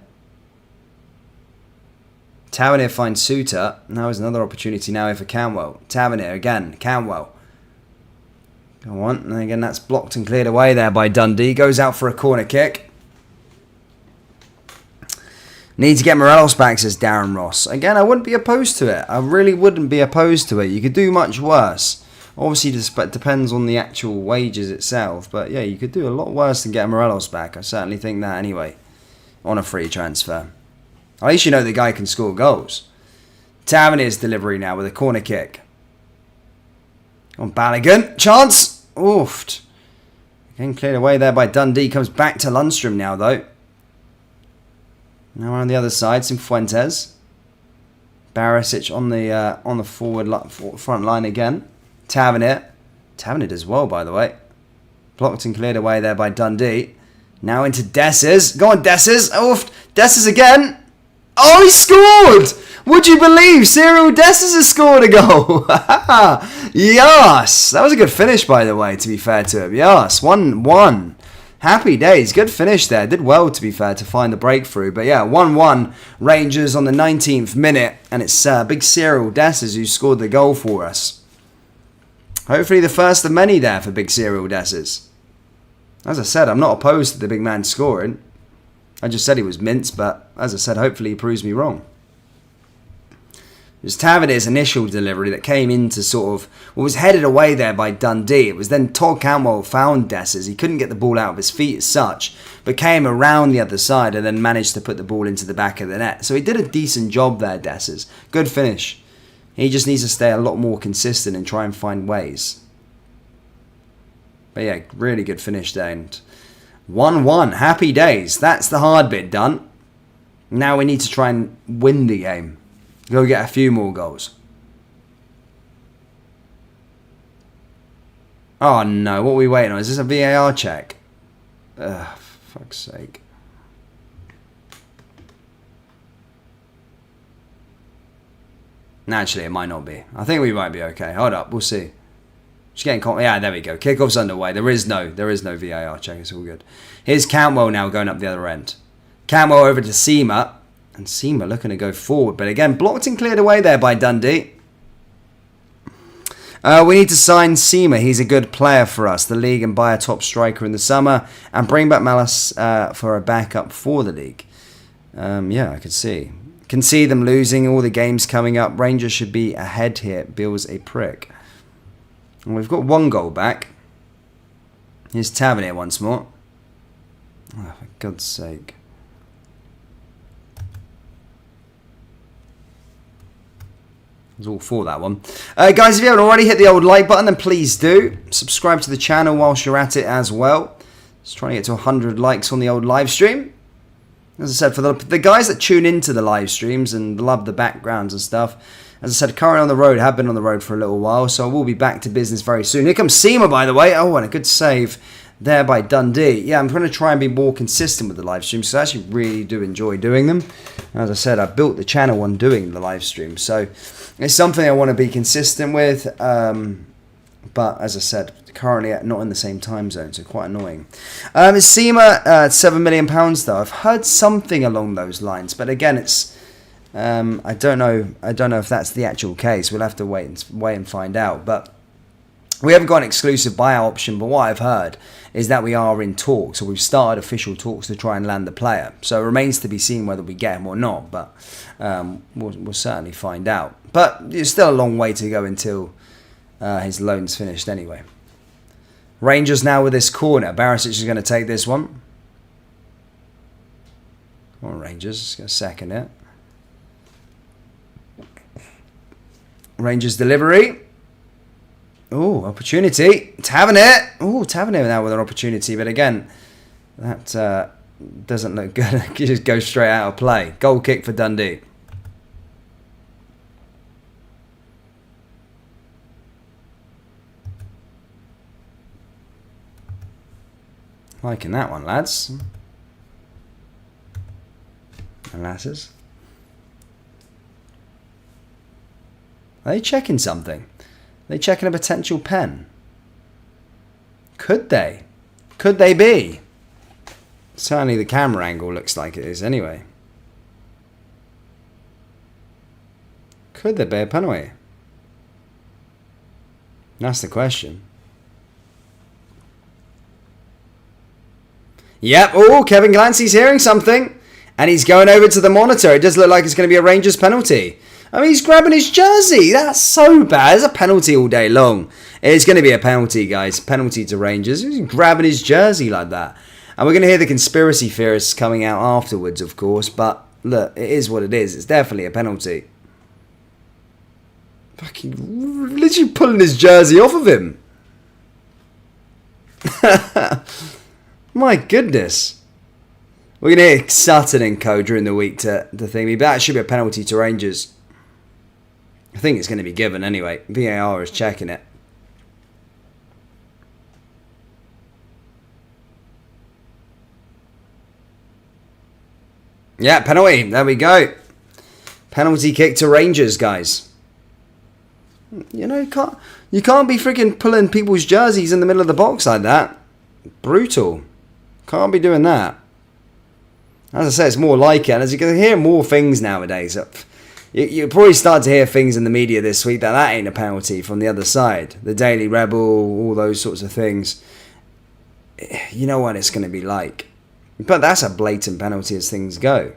Tavernier finds Suter. Now is another opportunity now here for Canwell. Tavernier again. Canwell. Go on. And again, that's blocked and cleared away there by Dundee. Goes out for a corner kick. Need to get Morelos back, says Darren Ross. Again, I wouldn't be opposed to it. I really wouldn't be opposed to it. You could do much worse. Obviously, it depends on the actual wages itself. But yeah, you could do a lot worse than get Morelos back. I certainly think that anyway. On a free transfer. At least you know the guy can score goals. Tavernier's delivery now with a corner kick. On Balogun. Chance! Oofed. Again, cleared away there by Dundee. Comes back to Lundstrom now, though. Now on the other side, Cifuentes. Barisic on the front line again. Tavernier. Tavernier does well, by the way. Blocked and cleared away there by Dundee. Now into Dessers. Go on, Dessers. Oof. Dessers again. Oh, he scored! Would you believe Cyril Dessers has scored a goal? Yes! That was a good finish, by the way, to be fair to him. Yes, 1-1. Happy days. Good finish there. Did well, to be fair, to find the breakthrough. But yeah, 1-1 Rangers on the 19th minute. And it's big Cyril Dessers who scored the goal for us. Hopefully the first of many there for big Cyril Dessers. As I said, I'm not opposed to the big man scoring. I just said he was mince, but as I said, hopefully he proves me wrong. It was Tavernier's initial delivery that came into sort of what was headed away there by Dundee. It was then Todd Cantwell found Dessers. He couldn't get the ball out of his feet as such, but came around the other side and then managed to put the ball into the back of the net. So he did a decent job there, Dessers. Good finish. He just needs to stay a lot more consistent and try and find ways. But yeah, really good finish there. And 1-1. Happy days. That's the hard bit done. Now we need to try and win the game. Go get a few more goals. Oh no, what are we waiting on? Is this a VAR check? Ugh, for fuck's sake. Actually, it might not be. I think we might be okay. Hold up, we'll see. Just getting yeah, there we go. Kickoff's underway. There is no VAR check. It's all good. Here's Cantwell now going up the other end. Cantwell over to Seema. And Seema looking to go forward. But again, blocked and cleared away there by Dundee. We need to sign Seema. He's a good player for us, the league, and buy a top striker in the summer. And bring back Malice for a backup for the league. Yeah, I could see. Can see them losing all the games coming up. Rangers should be ahead here. Bill's a prick. And we've got 1 goal back. Here's Tavernier once more. Oh, for God's sake. I was all for that one. Guys, if you haven't already, hit the old like button, then please do. Subscribe to the channel whilst you're at it as well. Just trying to get to 100 likes on the old live stream. As I said, for the guys that tune into the live streams and love the backgrounds and stuff, as I said, currently on the road, have been on the road for a little while, so we'll be back to business very soon. Here comes Seema, by the way. Oh, and a good save there by Dundee. Yeah, I'm going to try and be more consistent with the live streams, so I actually really do enjoy doing them. As I said, I built the channel on doing the live stream, so it's something I want to be consistent with. But as I said, currently not in the same time zone, so quite annoying. Seema, £7 million though. I've heard something along those lines, but again, it's I don't know if that's the actual case. We'll have to wait and find out. But we haven't got an exclusive buyout option. But what I've heard is that we are in talks, so we've started official talks to try and land the player. So it remains to be seen whether we get him or not. But we'll certainly find out. But there's still a long way to go until his loan's finished anyway. Rangers now with this corner. Barisic is going to take this one. Come on, Rangers. Just going to second it. Rangers delivery. Oh, opportunity. Tavernier. Oh, Tavernier now with an opportunity. But again, that doesn't look good. You just go straight out of play. Goal kick for Dundee. Liking that one, lads. And lasses. Are they checking something? Are they checking a potential pen? Could they? Could they be? Certainly the camera angle looks like it is anyway. Could there be a penalty? That's the question. Yep. Oh, Kevin Clancy's hearing something. And he's going over to the monitor. It does look like it's going to be a Rangers penalty. I mean, he's grabbing his jersey. That's so bad. It's a penalty all day long. It's going to be a penalty, guys. Penalty to Rangers. He's grabbing his jersey like that. And we're going to hear the conspiracy theorists coming out afterwards, of course. But look, it is what it is. It's definitely a penalty. Fucking literally pulling his jersey off of him. My goodness. We're going to hear Sutton and co during the week to think. But that should be a penalty to Rangers. I think it's going to be given anyway. VAR is checking it. Yeah, penalty. There we go. Penalty kick to Rangers, guys. You know, you can't be freaking pulling people's jerseys in the middle of the box like that. Brutal. Can't be doing that. As I say, it's more like it. And as you can hear more things nowadays. You probably start to hear things in the media this week that ain't a penalty from the other side. The Daily Rebel, all those sorts of things. You know what it's going to be like. But that's a blatant penalty as things go.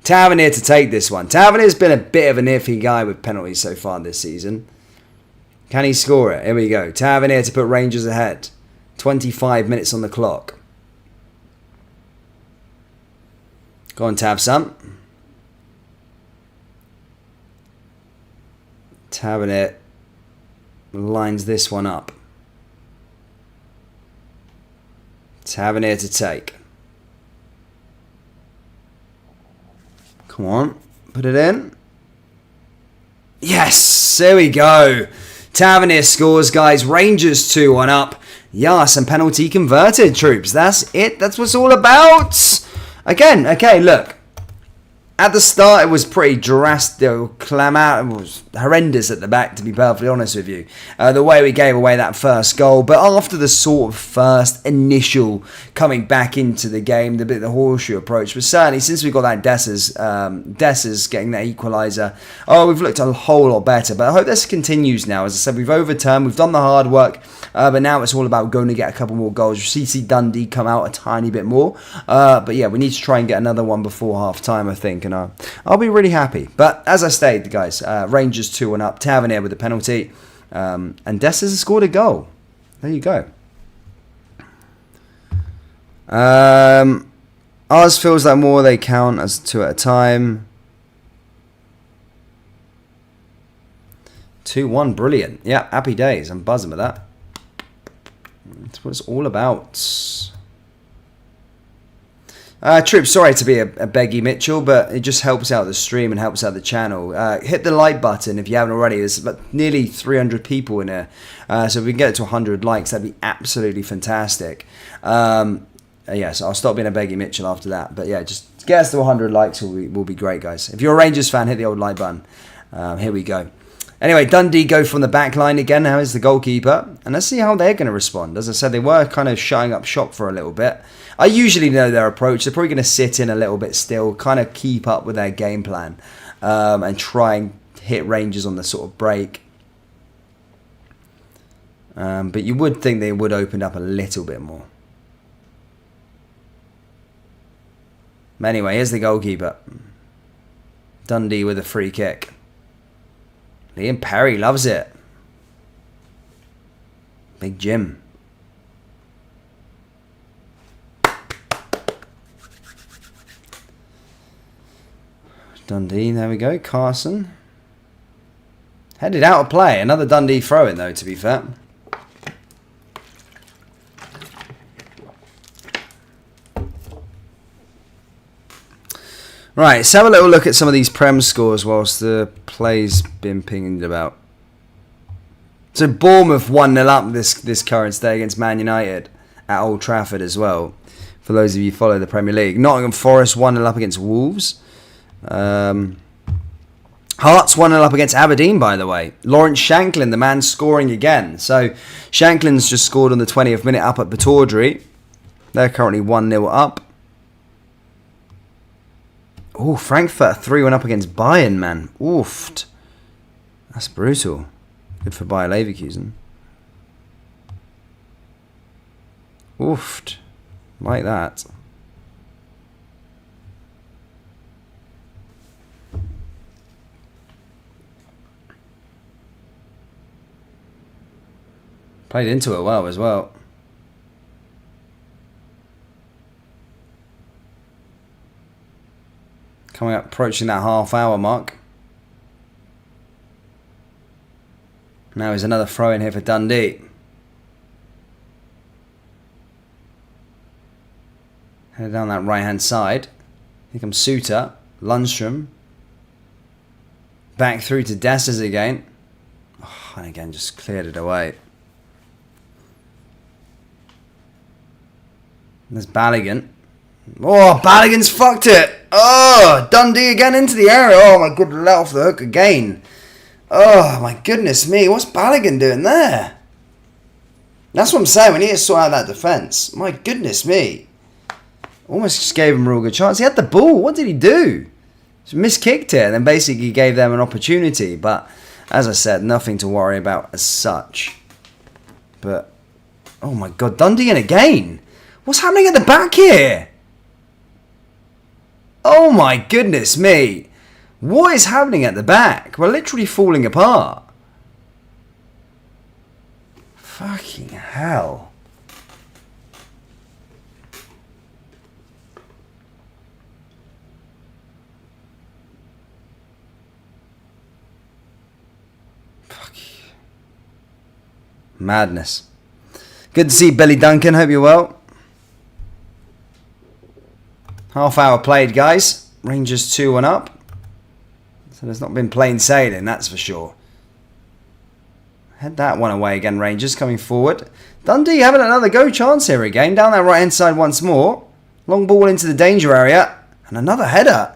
Tavernier to take this one. Tavernier's been a bit of an iffy guy with penalties so far this season. Can he score it? Here we go. Tavernier to put Rangers ahead. 25 minutes on the clock. Go on, Tav, son. Tavernier lines this one up. Tavernier to take. Come on, put it in. Yes, there we go. Tavernier scores, guys. Rangers 2-1 up. Yes, and penalty converted, troops. That's it. That's what it's all about. Again, okay, look. At the start, it was pretty drastic. It was horrendous at the back, to be perfectly honest with you. The way we gave away that first goal. But after the sort of first initial coming back into the game, the horseshoe approach, but certainly since we got that Dessers getting that equalizer, we've looked a whole lot better. But I hope this continues now. As I said, we've overturned, we've done the hard work, but now it's all about going to get a couple more goals. You see Dundee come out a tiny bit more. But yeah, we need to try and get another one before half time, I think. And I'll be really happy. But as I stated, guys, Rangers 2-1 up. Tavernier with the penalty. And Dessers has scored a goal. There you go. Ours feels like more they count as 2 at a time. 2-1, brilliant. Yeah, happy days. I'm buzzing with that. That's what it's all about. Troops, sorry to be a beggy Mitchell, but it just helps out the stream and helps out the channel. Hit the like button if you haven't already. There's about nearly 300 people in here. So if we can get it to 100 likes, that'd be absolutely fantastic. Yes, I'll stop being a beggy Mitchell after that. But yeah, just get us to 100 likes will be great, guys. If you're a Rangers fan, hit the old like button. Here we go. Anyway, Dundee go from the back line again. Now is the goalkeeper. And let's see how they're going to respond. As I said, they were kind of shutting up shop for a little bit. I usually know their approach. They're probably going to sit in a little bit still, kind of keep up with their game plan, and try and hit Rangers on the sort of break. But you would think they would open up a little bit more. But anyway, here's the goalkeeper. Dundee with a free kick. Liam Perry loves it. Big Jim. Dundee, there we go. Carson. Headed out of play. Another Dundee throw-in, though, to be fair. Right, let's have a little look at some of these Prem scores whilst the play's been pinged about. So Bournemouth 1-0 up this current day against Man United at Old Trafford as well. For those of you who follow the Premier League. Nottingham Forest 1-0 up against Wolves. Hearts 1-0 up against Aberdeen, by the way. Lawrence Shanklin, the man scoring again. So Shanklin's just scored on the 20th minute up at Batordry. They're currently 1-0 up. Oh, Frankfurt 3-1 up against Bayern, man. Oofed. That's brutal. Good for Bayer Leverkusen. Oofed. Like that. Played into it well as well. Coming up, approaching that half-hour mark. Now is another throw in here for Dundee. Headed down that right-hand side. Here comes Suter. Lundstrom. Back through to Dessers again. Oh, and again, just cleared it away. There's Balogun. Oh, Balogun's fucked it. Oh, Dundee again into the area. Oh, my good, let off the hook again. Oh, my goodness me. What's Balogun doing there? That's what I'm saying. We need to sort out that defence. My goodness me. Almost just gave him a real good chance. He had the ball. What did he do? Just miskicked it and then basically gave them an opportunity. But, as I said, nothing to worry about as such. But, oh my God, Dundee in again. What's happening at the back here? Oh my goodness me. What is happening at the back? We're literally falling apart. Fucking hell. Fuck. Madness. Good to see Billy Duncan. Hope you're well. Half hour played, guys. Rangers 2-1 up. So there's not been plain sailing, that's for sure. Head that one away again, Rangers coming forward. Dundee having another go chance here again. Down that right hand side once more. Long ball into the danger area. And another header.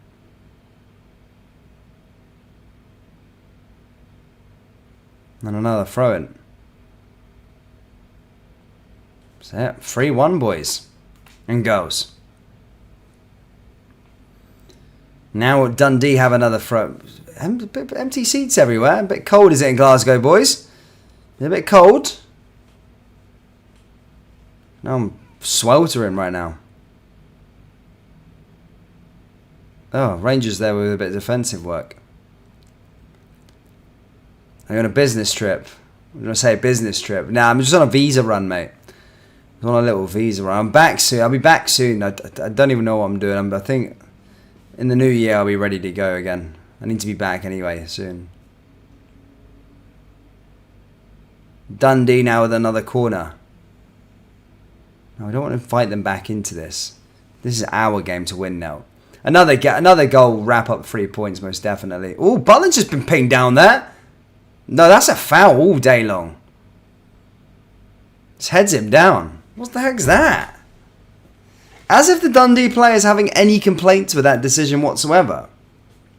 another throw-in. So yeah, 3-1, boys and girls. Now Dundee have another throw. Empty seats everywhere. A bit cold, is it, in Glasgow, boys? A bit cold. Now I'm sweltering right now. Oh, Rangers there with a bit of defensive work. I'm on a business trip. I'm going to say a business trip. Nah, I'm just on a visa run, mate. I'm on a little visa run. I'm back soon. I'll be back soon. I don't even know what I'm doing. I think in the new year I'll be ready to go again. I need to be back anyway soon. Dundee now with another corner. No, I don't want to fight them back into this. This is our game to win now. Another goal, wrap up 3 points most definitely. Oh, Butland's just been pinged down there. No, that's a foul all day long. Just heads him down. What the heck's that? As if the Dundee player is having any complaints with that decision whatsoever.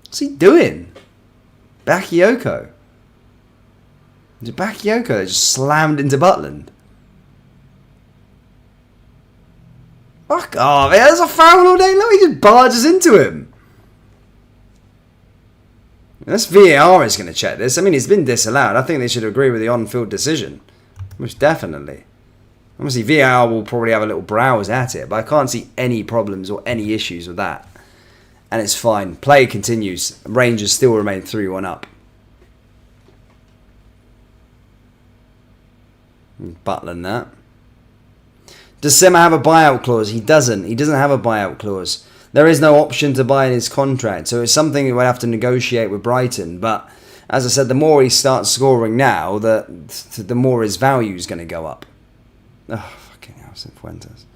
What's he doing? Bakayoko. Is it Bakayoko that just slammed into Butland? Fuck off, man. That's a foul all day long. He just barges into him. This VAR is going to check this. I mean, it's been disallowed. I think they should agree with the on-field decision. Most definitely. Obviously, VAR will probably have a little browse at it, but I can't see any problems or any issues with that. And it's fine. Play continues. Rangers still remain 3-1 up. Butland that. Does Simmer have a buyout clause? He doesn't. He doesn't have a buyout clause. There is no option to buy in his contract, so it's something he would have to negotiate with Brighton. But as I said, the more he starts scoring now, the more his value is going to go up. Oh, fucking hell, Fuentes.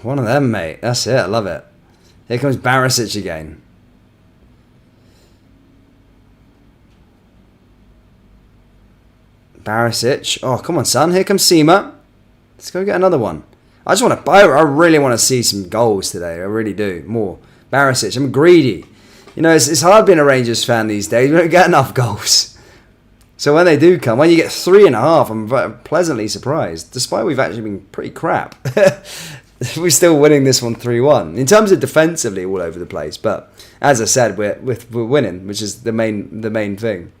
One of them, mate. That's it. I love it. Here comes Barisic again. Barisic. Oh, come on, son. Here comes Seema. Let's go get another one. I really want to see some goals today. I really do. More. Barisic. I'm greedy. You know, it's hard being a Rangers fan these days. We don't get enough goals. So when they do come, when you get 3.5, I'm pleasantly surprised. Despite we've actually been pretty crap. We're still winning this one 3-1. In terms of defensively, all over the place. But as I said, we're winning, which is the main thing.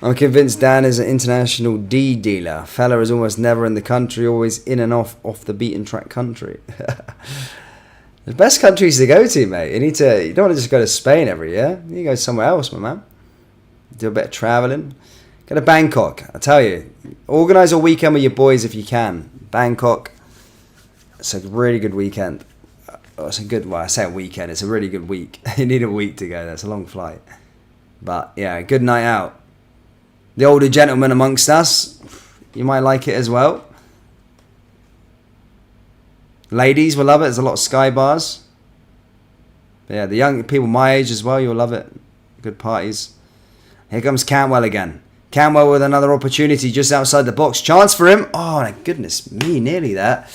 I'm convinced Dan is an international D dealer. Fella is almost never in the country, always in and off the beaten track country. The best countries to go to, mate. You don't want to just go to Spain every year. You go somewhere else, my man. Do a bit of travelling. Go to Bangkok. I tell you, organise a weekend with your boys if you can. Bangkok. It's a really good weekend. It's a good, well, I say a weekend. It's a really good week. You need a week to go there. It's a long flight. But yeah, good night out. The older gentlemen amongst us, you might like it as well. Ladies will love it. There's a lot of sky bars. But yeah, the young people my age as well, you'll love it. Good parties. Here comes Cantwell again. Cantwell with another opportunity just outside the box. Chance for him. Oh, my goodness me, nearly there.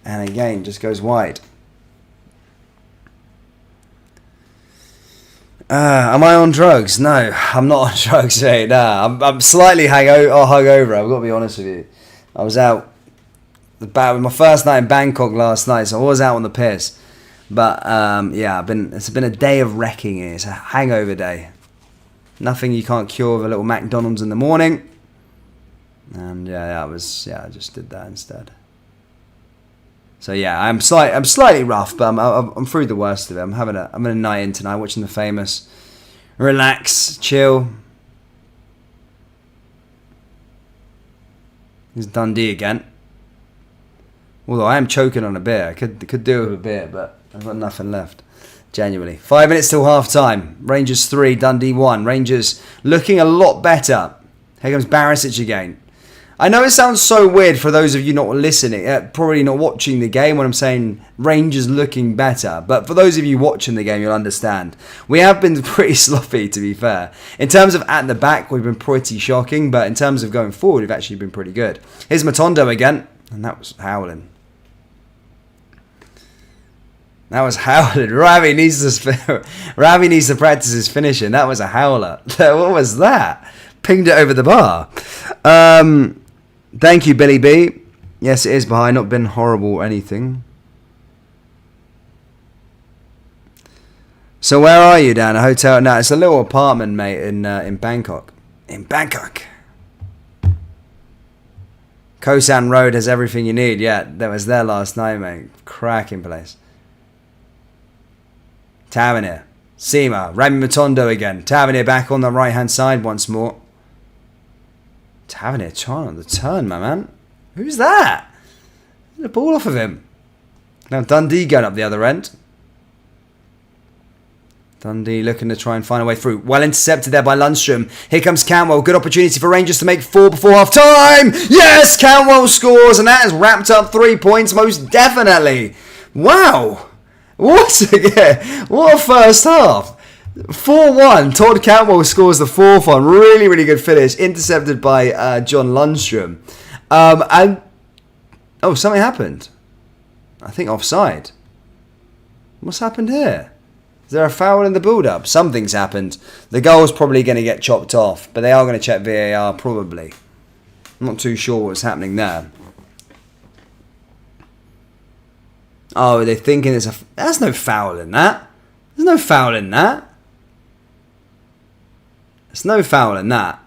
And again, just goes wide. Am I on drugs? No, I'm not on drugs, mate. Nah, I'm slightly hungover. I've got to be honest with you. I was out my first night in Bangkok last night, so I was out on the piss. But yeah, it's been a day of wrecking here. It's a hangover day. Nothing you can't cure with a little McDonald's in the morning. And I just did that instead. So yeah, I'm slightly rough, but I'm through the worst of it. I'm having a night in tonight, watching The Famous, relax, chill. Here's Dundee again. Although I am choking on a beer, I could do with a beer, but I've got nothing left. Genuinely, 5 minutes till half time. Rangers 3, Dundee 1. Rangers looking a lot better. Here comes Barisic again. I know it sounds so weird for those of you not listening, probably not watching the game when I'm saying Rangers looking better. But for those of you watching the game, you'll understand. We have been pretty sloppy, to be fair. In terms of at the back, we've been pretty shocking. But in terms of going forward, we've actually been pretty good. Here's Matondo again. And that was howling. That was howling. Ravi needs to practice his finishing. That was a howler. What was that? Pinged it over the bar. Thank you, Billy B. Yes, it is behind. Not been horrible or anything. So where are you, Dan? A hotel? No, it's a little apartment, mate, in Bangkok. In Bangkok. Koh San Road has everything you need. Yeah, that was there last night, mate. Cracking place. Tavernier. Seema. Remy Matondo again. Tavernier back on the right-hand side once more. Tavernier trying on the turn, my man. Who's that? Get the ball off of him. Now Dundee going up the other end. Dundee looking to try and find a way through. Well intercepted there by Lundstrom. Here comes Cantwell. Good opportunity for Rangers to make 4 before half time. Yes, Cantwell scores, and that has wrapped up 3 points most definitely. Wow. What a first half. 4-1. Todd Cantwell scores the 4th one. Really, really good finish. Intercepted by John Lundstrom. Something happened. I think offside. What's happened here? Is there a foul in the build-up? Something's happened. The goal's probably going to get chopped off, but they are going to check VAR probably. I'm not too sure what's happening there. Oh, they're thinking there's no foul in that. There's no foul in that. There's no foul in that.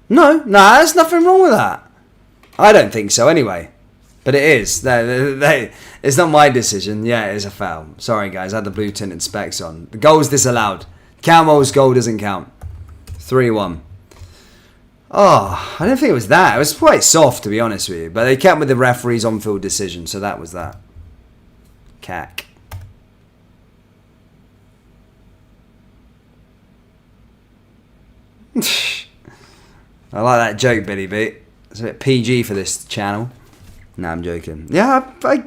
No, there's nothing wrong with that. I don't think so anyway. But it is. It's not my decision. Yeah, it is a foul. Sorry, guys. I had the blue tinted specs on. The goal's disallowed. Cantwell's goal doesn't count. 3-1. Oh, I didn't think it was that. It was quite soft, to be honest with you. But they kept with the referee's on-field decision, so that was that. Cack. I like that joke, Billy B. It's a bit PG for this channel. No, I'm joking. Yeah, I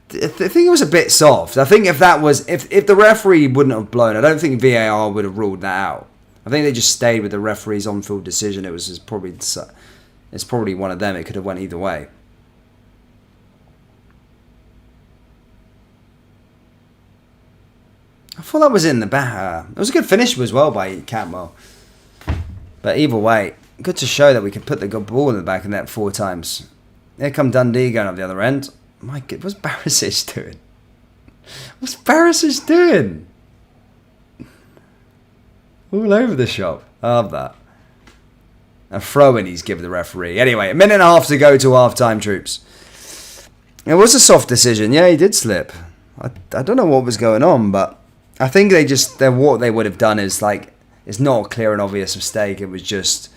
think it was a bit soft. I think if the referee wouldn't have blown, I don't think VAR would have ruled that out. I think they just stayed with the referee's on-field decision. It's probably one of them. It could have went either way. I thought that was in the back. It was a good finish as well by Cantwell. But either way, good to show that we can put the good ball in the back of the net 4 times. Here come Dundee going up the other end. My God, what's Barisic doing? What's Barisic doing? All over the shop. I love that. A throw-in he's given the referee. Anyway, 1.5 minutes to go to half-time, troops. It was a soft decision. Yeah, he did slip. I don't know what was going on, but I think what they would have done is it's not a clear and obvious mistake. It was just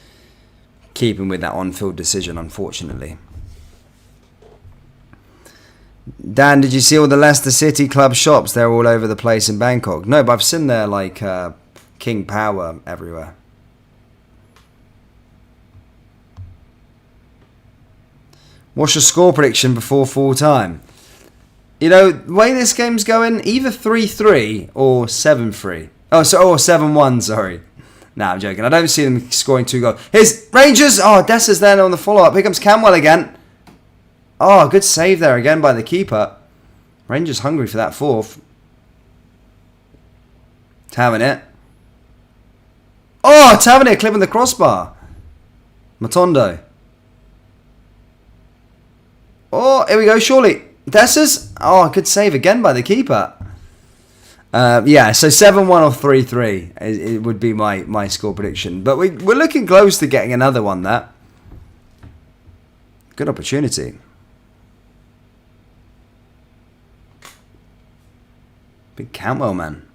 keeping with that on-field decision, unfortunately. Dan, did you see all the Leicester City club shops? They're all over the place in Bangkok. No, but I've seen their King Power everywhere. What's your score prediction before full time? You know, the way this game's going, either 3-3 or 7-3. Or 7-1, sorry. Nah, I'm joking. I don't see them scoring 2 goals. Here's Rangers! Oh, Dessa's there on the follow-up. Here comes Cantwell again. Oh, good save there again by the keeper. Rangers hungry for that 4th. Tavernier. Oh, Tavernier clipping the crossbar. Matondo. Oh, here we go, surely. Dessers. Oh, good save again by the keeper. Yeah, so 7-1 or 3-3 it would be my score prediction. But we're looking close to getting another one there. Good opportunity. Big Cantwell, man.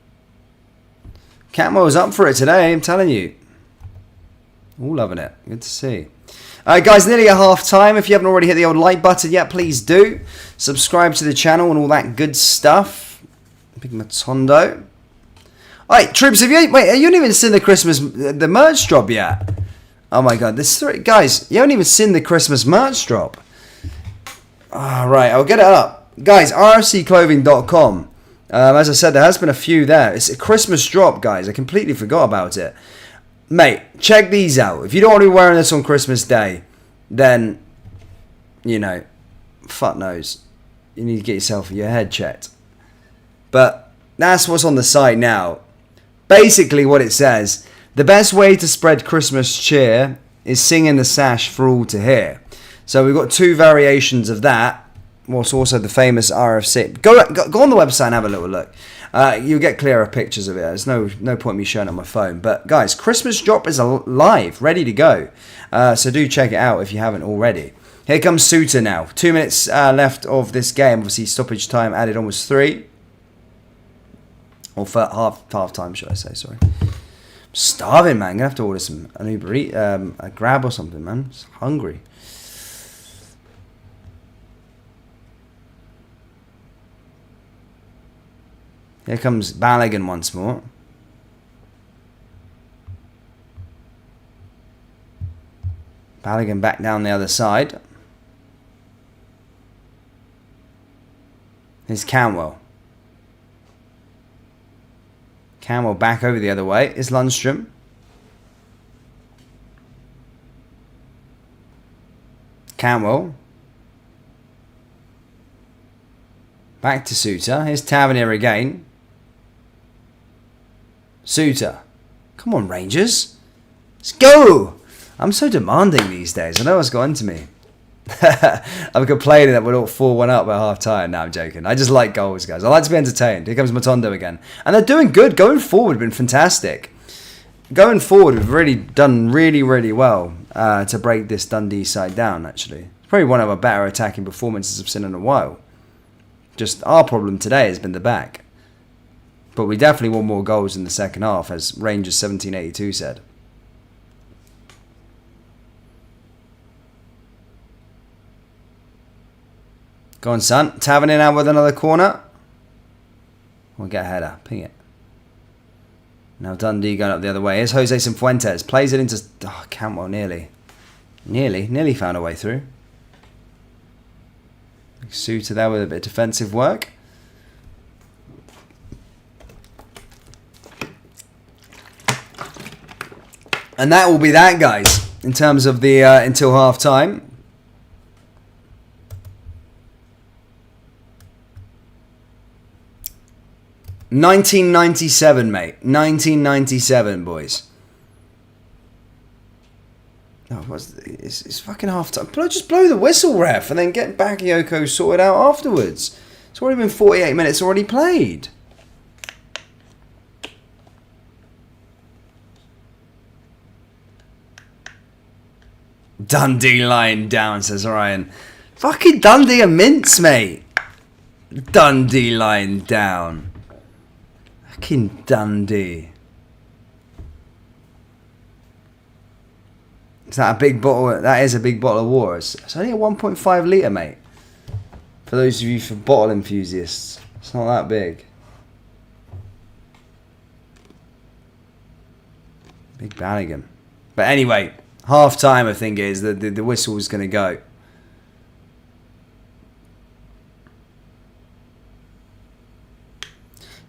Cantwell's up for it today, I'm telling you. All loving it. Good to see. Alright guys, nearly at half time. If you haven't already hit the old like button yet, please do. Subscribe to the channel and all that good stuff. Big Matondo. Alright, troops, you haven't even seen the merch drop yet. Oh my god, guys, you haven't even seen the Christmas merch drop. Alright, I'll get it up. Guys, rfcclothing.com. As I said, there has been a few there. It's a Christmas drop, guys. I completely forgot about it. Mate, check these out. If you don't want to be wearing this on Christmas Day, then, you know, fuck knows. You need to get yourself your head checked. But that's what's on the site now. Basically what it says, the best way to spread Christmas cheer is singing the sash for all to hear. So we've got two variations of that. What's also the famous RFC. Go on the website and have a little look. You'll get clearer pictures of it. There's no point me showing it on my phone. But guys, Christmas drop is live, ready to go. So do check it out if you haven't already. Here comes Suter now. 2 minutes left of this game. Obviously stoppage time added on was 3. Or for half time, should I say, sorry. I'm starving, man. I'm going to have to order an Uber Eat, a Grab or something, man. I'm just hungry. Here comes Balogun once more. Balogun back down the other side. Here's Cantwell. Cantwell back over the other way. Is Lundstrom. Cantwell. Back to Suter. Here's Tavernier again. Suter. Come on, Rangers. Let's go. I'm so demanding these days. I know what's got into me. I'm complaining that we're all 4-1 up at half time. No, I'm joking. I just like goals, guys. I like to be entertained. Here comes Matondo again. And they're doing good. Going forward, been fantastic. Going forward, we've really done really well to break this Dundee side down, actually. It's probably one of our better attacking performances I've seen in a while. Just our problem today has been the back. But we definitely want more goals in the second half, as Rangers 1782 said. Go on, son. Tavernier now with another corner. We'll get a header. Ping it. Now Dundee going up the other way. Here's Jose Cifuentes. Plays it into... Oh, Cantwell nearly. Nearly found a way through. Suter there with a bit of defensive work. And that will be that, guys, in terms of the until half time. $19.97, mate. $19.97, boys. Oh, it's fucking half time. Just blow the whistle, ref, and then get Bakayoko sorted out afterwards. It's already been 48 minutes already played. Dundee lying down, says Ryan. Fucking Dundee a mince, mate. Dundee lying down. Fucking Dundee. Is that a big bottle? That is a big bottle of water. It's only a 1.5 litre, mate. For those of you for bottle enthusiasts. It's not that big. Big Balogun. But anyway, half time I think is the whistle is going to go.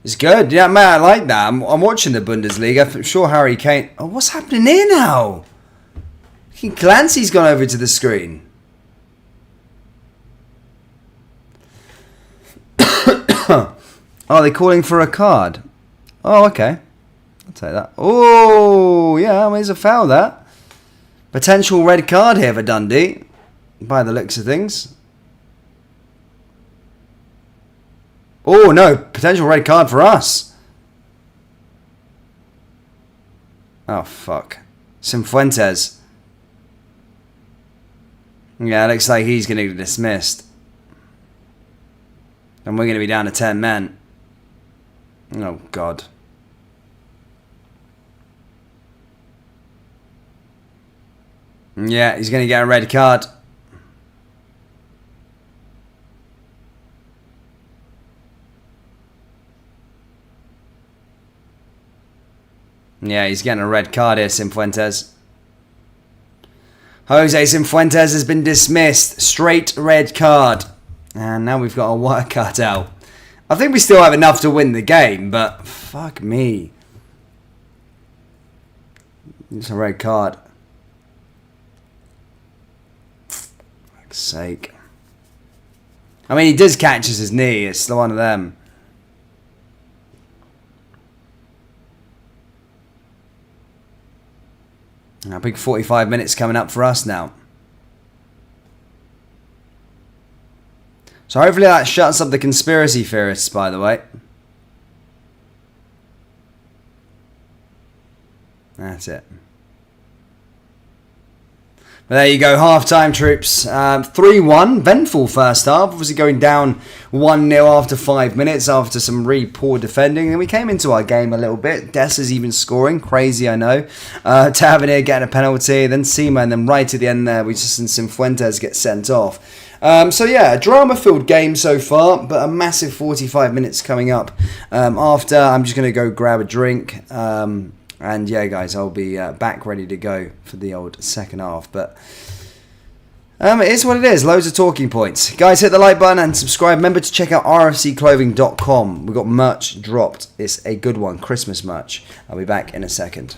It's good. Yeah, man, I like that. I'm watching the Bundesliga. I'm sure Harry Kane... Oh, what's happening here now? Clancy's gone over to the screen. Oh, they're calling for a card. Oh, okay. I'll take that. Oh, yeah, well, there's a foul there. Potential red card here for Dundee, by the looks of things. Oh, no. Potential red card for us. Oh, fuck. Cifuentes. Yeah, it looks like he's going to get dismissed. And we're going to be down to 10 men. Oh, God. Yeah, he's going to get a red card. Yeah, he's getting a red card here, Cifuentes. Jose Cifuentes has been dismissed. Straight red card. And now we've got our work cut out. I think we still have enough to win the game, but fuck me. It's a red card. For fuck's sake. I mean, he does catch his knee. It's the one of them. A big 45 minutes coming up for us now. So hopefully that shuts up the conspiracy theorists, by the way. That's it. But there you go, half-time, troops. 3-1, vengeful first half. Obviously going down 1-0 after 5 minutes after some really poor defending. And we came into our game a little bit. Dessa's even scoring. Crazy, I know. Tavernier getting a penalty. Then Seaman. And then right at the end there, we just seen Cifuentes get sent off. So yeah, a drama-filled game so far, but a massive 45 minutes coming up. After, I'm just going to go grab a drink. And yeah, guys, I'll be back ready to go for the old second half. But it is what it is. Loads of talking points. Guys, hit the like button and subscribe. Remember to check out rfcclothing.com. We've got merch dropped. It's a good one. Christmas merch. I'll be back in a second.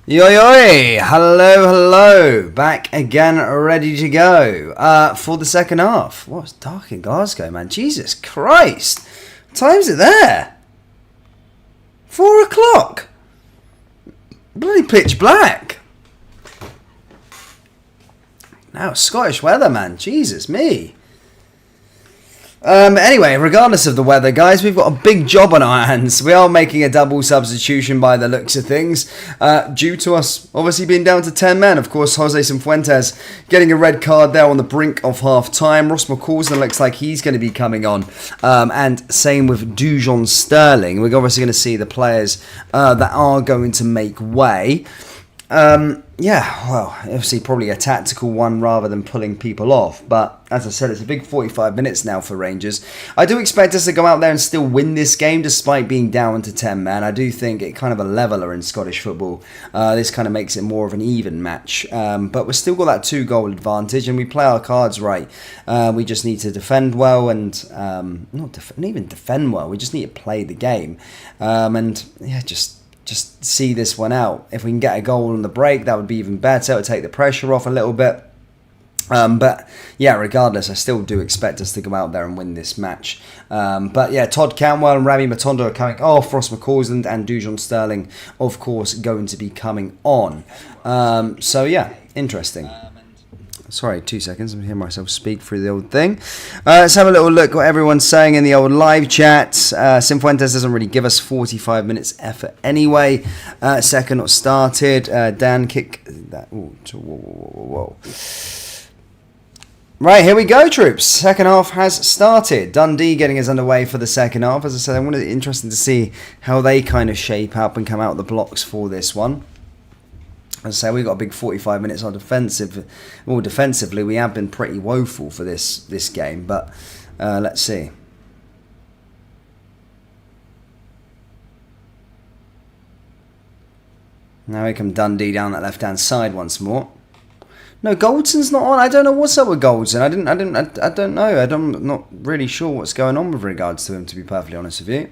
Yo yo! Hello, hello! Back again, ready to go for the second half. What, it's dark in Glasgow, man. Jesus Christ! What time's it there? 4 o'clock! Bloody pitch black! Now, Scottish weather, man. Jesus me. Anyway, regardless of the weather, guys, we've got a big job on our hands. We are making a double substitution by the looks of things, due to us obviously being down to 10 men. Of course, Jose Cifuentes getting a red card there on the brink of half-time. Ross McCausland looks like he's going to be coming on, and same with Dujon Sterling. We're obviously going to see the players that are going to make way. Yeah, well, obviously probably a tactical one rather than pulling people off. But as I said, it's a big 45 minutes now for Rangers. I do expect us to go out there and still win this game despite being down to 10 men. I do think it kind of a leveler in Scottish football. This kind of makes it more of an even match. But we've still got that 2-goal advantage and we play our cards right. We just need to defend well and not even defend well. We just need to play the game. And yeah, just see this one out. If we can get a goal on the break, that would be even better. It would take the pressure off a little bit. But yeah, regardless, I still do expect us to go out there and win this match. But yeah, Todd Cantwell and Rabbi Matondo are coming off. Ross McCausland and Dujon Sterling, of course, going to be coming on. So yeah, interesting. Sorry, 2 seconds. I'm hearing myself speak through the old thing. Let's have a little look what everyone's saying in the old live chat. Cifuentes doesn't really give us 45 minutes effort anyway. Second not started. Dan kick that. Whoa. Right, here we go, troops. Second half has started. Dundee getting us underway for the second half. As I said, I'm interested to see how they kind of shape up and come out of the blocks for this one. As I say, we've got a big 45 minutes on defensive. Well, defensively, we have been pretty woeful for this game, but let's see. Now here come Dundee down that left-hand side once more. No, Goldson's not on. I don't know what's up with Goldson. I don't know. I'm not really sure what's going on with regards to him, to be perfectly honest with you.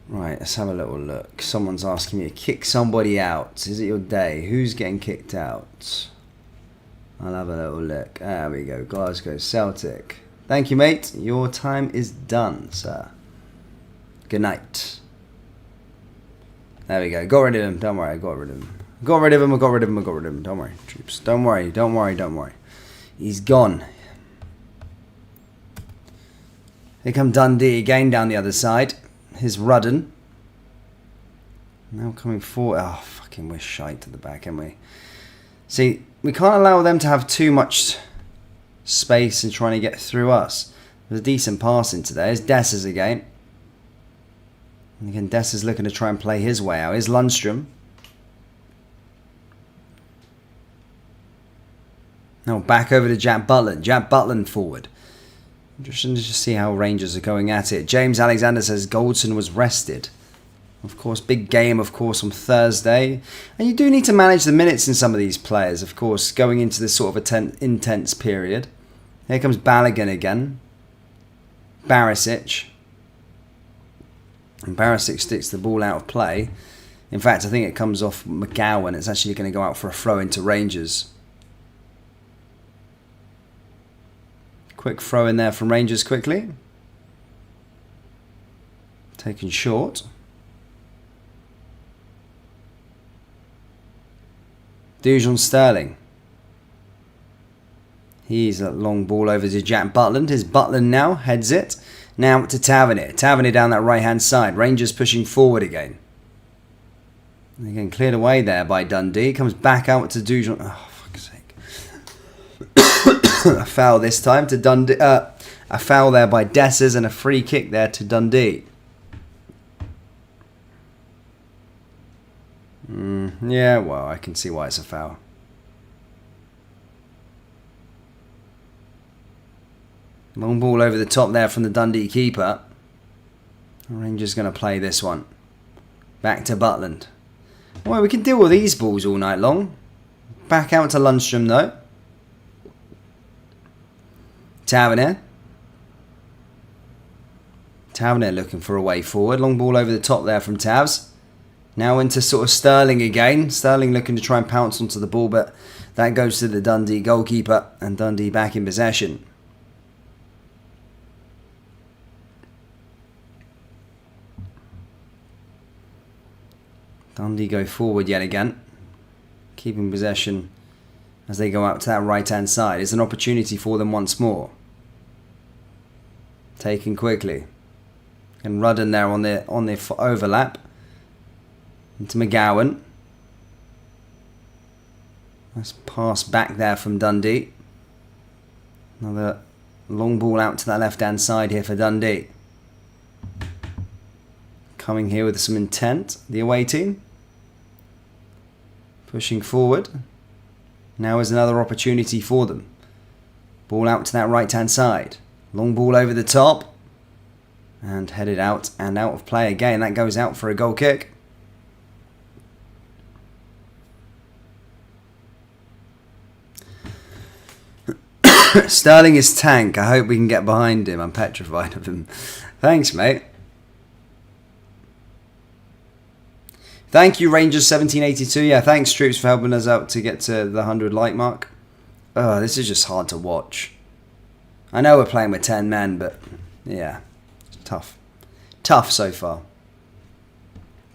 Right, let's have a little look. Someone's asking me to kick somebody out. Is it your day? Who's getting kicked out? I'll have a little look. There we go. Glasgow Celtic. Thank you, mate. Your time is done, sir. Good night. There we go. Got rid of him. Don't worry. I got rid of him. Got rid of him. I got rid of him. I got rid of him. Don't worry, troops. Don't worry. Don't worry. Don't worry. He's gone. Here come Dundee again down the other side. Here's Rudden. Now coming forward. Oh, fucking we're shite to the back, aren't we? See, we can't allow them to have too much space in trying to get through us. There's a decent pass into there. Here's Dessers again. And again, Dessers looking to try and play his way out. Here's Lundstrom. Now back over to Jack Butland. Jack Butland forward. Interesting to just see how Rangers are going at it. James Alexander says Goldson was rested. Of course, big game, of course, on Thursday. And you do need to manage the minutes in some of these players, of course, going into this sort of intense period. Here comes Balogun again. Barisic. And Barisic sticks the ball out of play. In fact, I think it comes off McGowan. It's actually going to go out for a throw into Rangers. Quick throw in there from Rangers quickly. Taken short. Dujon Sterling. He's a long ball over to Jack Butland. Here's Butland now. Heads it. Now to Tavernier. Tavernier down that right-hand side. Rangers pushing forward again. Again, cleared away there by Dundee. Comes back out to Dujon. Oh, fuck's sake. A foul this time to Dundee. A foul there by Dessers and a free kick there to Dundee. Yeah, well, I can see why it's a foul. Long ball over the top there from the Dundee keeper. Rangers going to play this one. Back to Butland. Well, we can deal with these balls all night long. Back out to Lundstrom though. Tavernier. Tavernier looking for a way forward. Long ball over the top there from Tavs. Now into sort of Sterling again. Sterling looking to try and pounce onto the ball, but that goes to the Dundee goalkeeper, and Dundee back in possession. Dundee go forward yet again, keeping possession as they go out to that right-hand side. It's an opportunity for them once more. Taken quickly. And Rudden there on the overlap. Into McGowan. Nice pass back there from Dundee. Another long ball out to that left-hand side here for Dundee. Coming here with some intent, the away team. Pushing forward. Now is another opportunity for them. Ball out to that right-hand side. Long ball over the top. And headed out and out of play again. That goes out for a goal kick. Sterling is tank. I hope we can get behind him. I'm petrified of him. Thanks, mate. Thank you, Rangers 1782. Yeah, thanks, Troops, for helping us out to get to the 100 like mark. Oh, this is just hard to watch. I know we're playing with 10 men, but yeah, it's tough. Tough so far.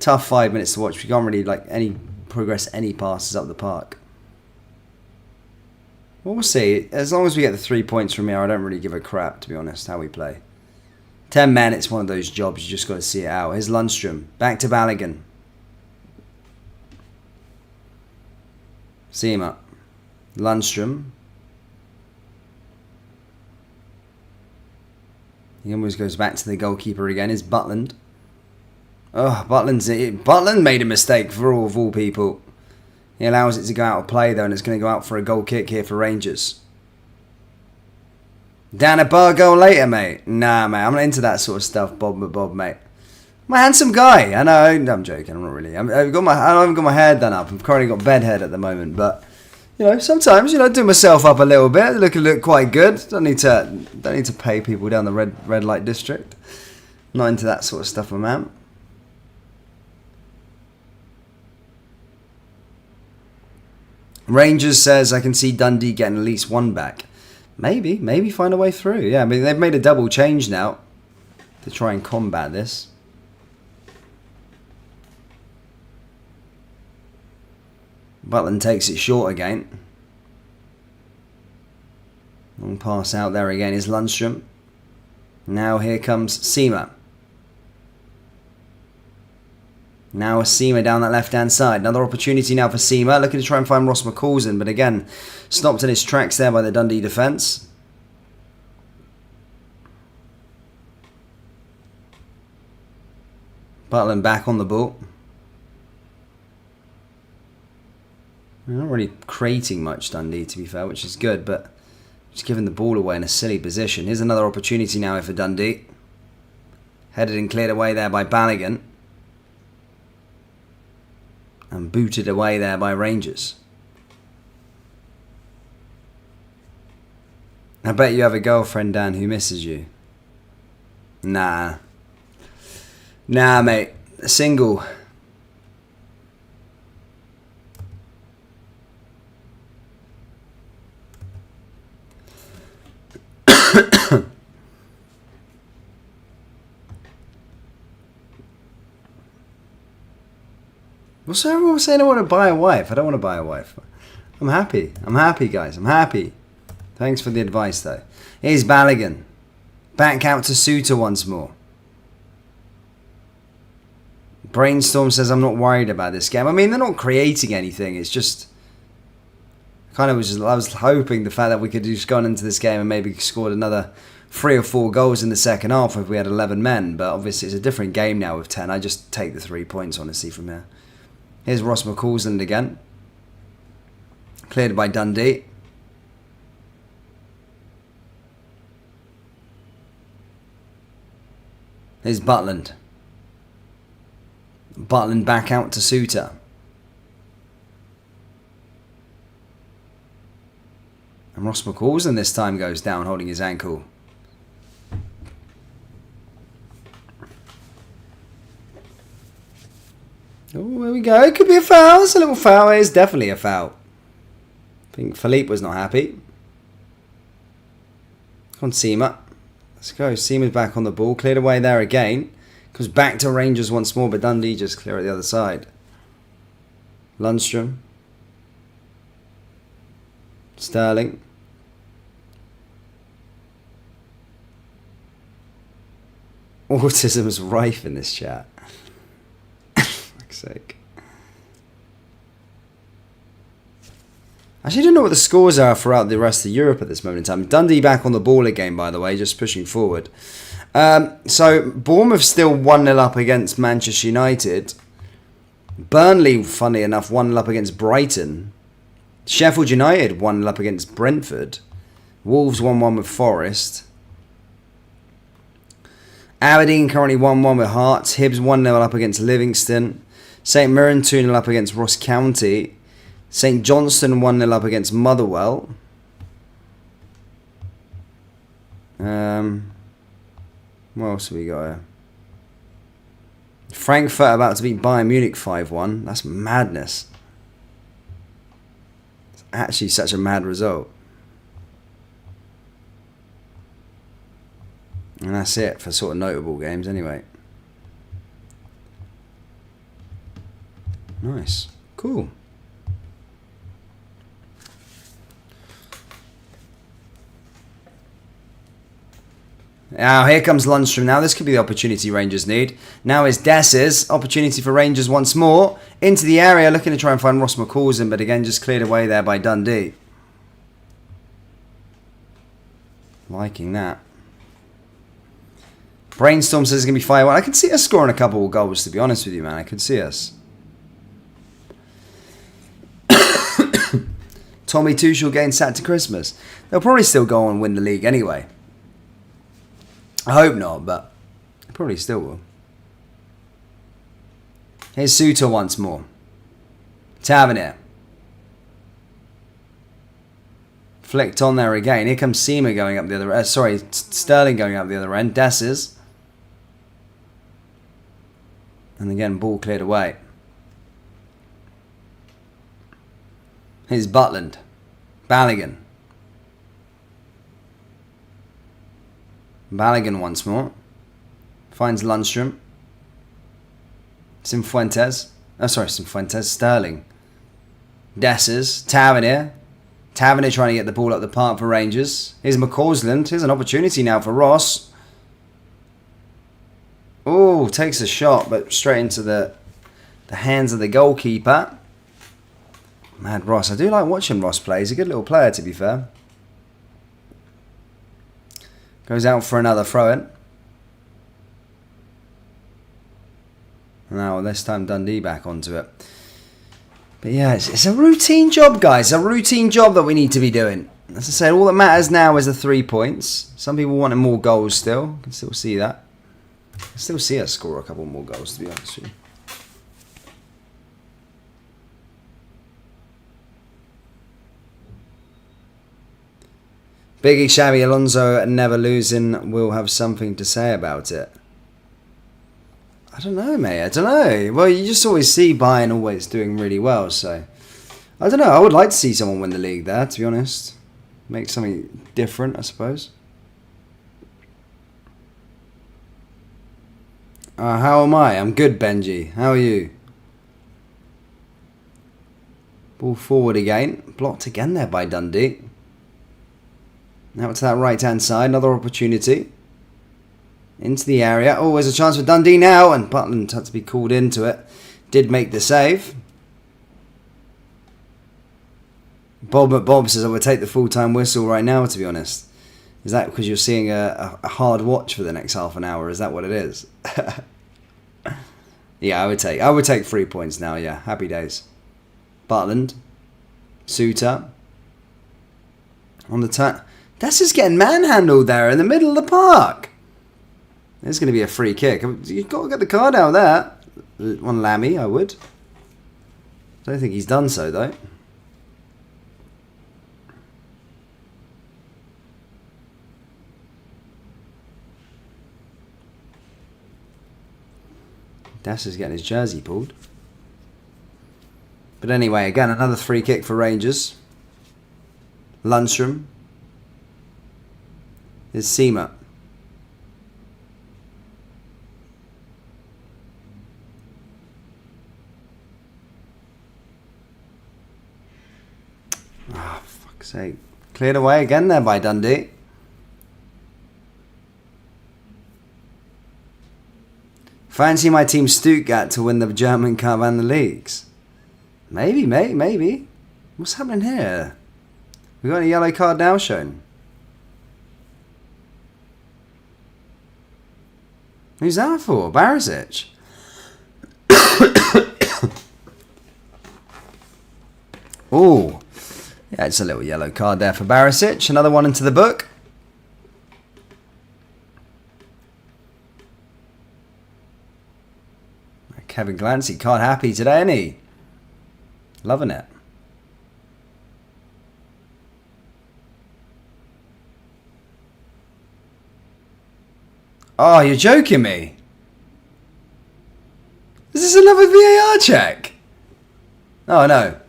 Tough 5 minutes to watch. We can't really progress any passes up the park. Well, we'll see. As long as we get the 3 points from here, I don't really give a crap, to be honest, how we play. 10 men, it's one of those jobs. You just got to see it out. Here's Lundstrom. Back to Balogun. Seema. Lundstrom. He almost goes back to the goalkeeper again. Is Butland. Oh, Butland made a mistake for all people. He allows it to go out of play though, and it's going to go out for a goal kick here for Rangers. Dan, a bar goal later, mate. Nah, mate, I'm not into that sort of stuff, Bob, mate. I'm a handsome guy. I know, I'm joking. I'm not really. I haven't got my hair done up. I've currently got bedhead at the moment, but you know, sometimes I do myself up a little bit. Look quite good. Don't need to pay people down the red light district. Not into that sort of stuff, my man. Rangers says I can see Dundee getting at least one back. Maybe find a way through. Yeah, I mean they've made a double change now to try and combat this. Butland takes it short again. Long pass out there again is Lundstrom. Now here comes Seema. Now Seema down that left-hand side. Another opportunity now for Seema. Looking to try and find Ross McCausland, but again, stopped in his tracks there by the Dundee defence. Butland back on the ball. They're not really creating much, Dundee, to be fair, which is good, but just giving the ball away in a silly position. Here's another opportunity now for Dundee. Headed and cleared away there by Balogun. And booted away there by Rangers. I bet you have a girlfriend, Dan, who misses you. Nah. Nah, mate. Single. What's everyone saying? I want to buy a wife. I don't want to buy a wife. I'm happy. I'm happy, guys. I'm happy. Thanks for the advice, though. Here's Balogun. Back out to Suter once more. Brainstorm says, I'm not worried about this game. I mean, they're not creating anything. It's just... I was hoping the fact that we could just gone into this game and maybe scored another 3 or 4 goals in the second half if we had 11 men. But obviously, it's a different game now with 10. I just take the 3 points, honestly, from here. Here's Ross McCausland again. Cleared by Dundee. Here's Butland. Butland back out to Suter. And Ross McCausland this time goes down holding his ankle. Oh, there we go. It could be a foul. It's a little foul. It is definitely a foul. I think Philippe was not happy. Come on, Seema. Let's go. Seema's back on the ball. Cleared away there again. Comes back to Rangers once more, but Dundee just clear at the other side. Lundstrom. Sterling. Autism is rife in this chat. For fuck's sake. I actually don't know what the scores are throughout the rest of Europe at this moment in time. Dundee back on the ball again, by the way, just pushing forward. So, Bournemouth still 1-0 up against Manchester United. Burnley, funny enough, 1-0 up against Brighton. Sheffield United 1-0 up against Brentford. Wolves 1-1 with Forest. Aberdeen currently 1-1 with Hearts. Hibs 1-0 up against Livingston. St Mirren 2-0 up against Ross County. St Johnstone 1-0 up against Motherwell. What else have we got here? Frankfurt about to beat Bayern Munich 5-1. That's madness. It's actually such a mad result. And that's it for sort of notable games anyway. Nice. Cool. Now here comes Lundstrom. Now this could be the opportunity Rangers need. Now is Dess's opportunity for Rangers once more. Into the area, looking to try and find Ross McCausland, but again just cleared away there by Dundee. Liking that. Brainstorm says it's going to be 5-1. I could see us scoring a couple of goals, to be honest with you, man. I could see us. Tommy Tuchel getting sacked to Christmas. They'll probably still go on and win the league anyway. I hope not, but probably still will. Here's Suter once more. Tavernier. Flicked on there again. Here comes Seema going up the other end. Sorry, Sterling going up the other end. Desses. And again, ball cleared away. Here's Butland. Balogun. Balogun once more. Finds Lundstrom. Cifuentes. Oh, sorry, Cifuentes. Sterling. Desses. Tavernier. Tavernier trying to get the ball up the park for Rangers. Here's McCausland. Here's an opportunity now for Ross. Oh, takes a shot, but straight into the hands of the goalkeeper. Mad Ross. I do like watching Ross play. He's a good little player, to be fair. Goes out for another throw-in. Now, this time Dundee back onto it. But yeah, it's a routine job, guys. A routine job that we need to be doing. As I said, all that matters now is the 3 points. Some people wanting more goals still. I can still see that. I can still see us score a couple more goals, to be honest with you. Biggie Xabi Alonso never losing will have something to say about it. I don't know, mate. I don't know. Well, you just always see Bayern always doing really well, so... I don't know. I would like to see someone win the league there, to be honest. Make something different, I suppose. How am I? I'm good, Benji. How are you? Ball forward again. Blocked again there by Dundee. Now to that right-hand side. Another opportunity. Into the area. Oh, there's a chance for Dundee now. And Butland had to be called into it. Did make the save. Bob McBob says, I would take the full-time whistle right now, to be honest. Is that because you're seeing a hard watch for the next half an hour? Is that what it is? Yeah, I would take 3 points now, yeah. Happy days. Butland. Suter. On the turn. That's just getting manhandled there in the middle of the park. There's going to be a free kick. You've got to get the card out there. On Lammy, I would. Don't think he's done so, though. Das is getting his jersey pulled. But anyway, again, another free kick for Rangers. Lundstrom. Here's Seema. Oh, fuck's sake. Cleared away again there by Dundee. Fancy my team Stuttgart to win the German Cup and the leagues. Maybe, mate, maybe. What's happening here? We got a yellow card now shown. Who's that for? Barisic? Oh, yeah, it's a little yellow card there for Barisic. Another one into the book. Kevin Clancy, card happy today, isn't he? Loving it. Oh, you're joking me. Is this another VAR check? Oh, no.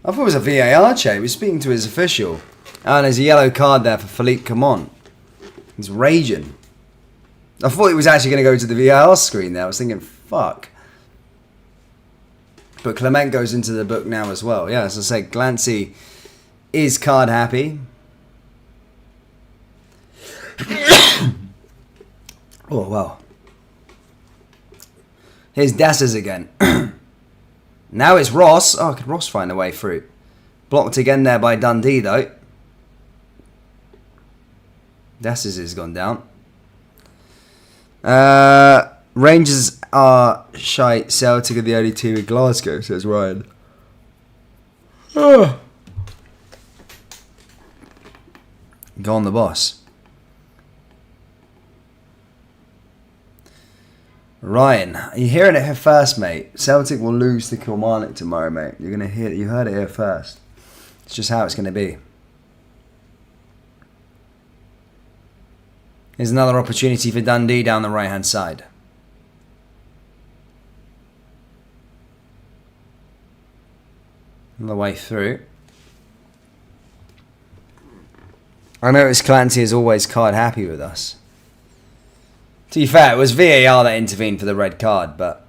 I thought it was a VAR check. He was speaking to his official. Oh, and there's a yellow card there for Philippe Coman. He's raging. I thought he was actually going to go to the VAR screen there. I was thinking, fuck. But Clement goes into the book now as well. Yeah, as I say, Clancy is card happy. Oh, well. Here's Dessers again. Now it's Ross. Oh, could Ross find a way through? Blocked again there by Dundee, though. Dessers has gone down. Rangers are shite. Celtic are the only team in Glasgow, says Ryan. Oh. Go on the boss. Ryan, you're hearing it here first, mate. Celtic will lose to Kilmarnock tomorrow, mate. You're gonna hear it. You heard it here first. It's just how it's gonna be. Here's another opportunity for Dundee down the right-hand side. On the way through. I noticed Clancy is always card happy with us. To be fair, it was VAR that intervened for the red card, but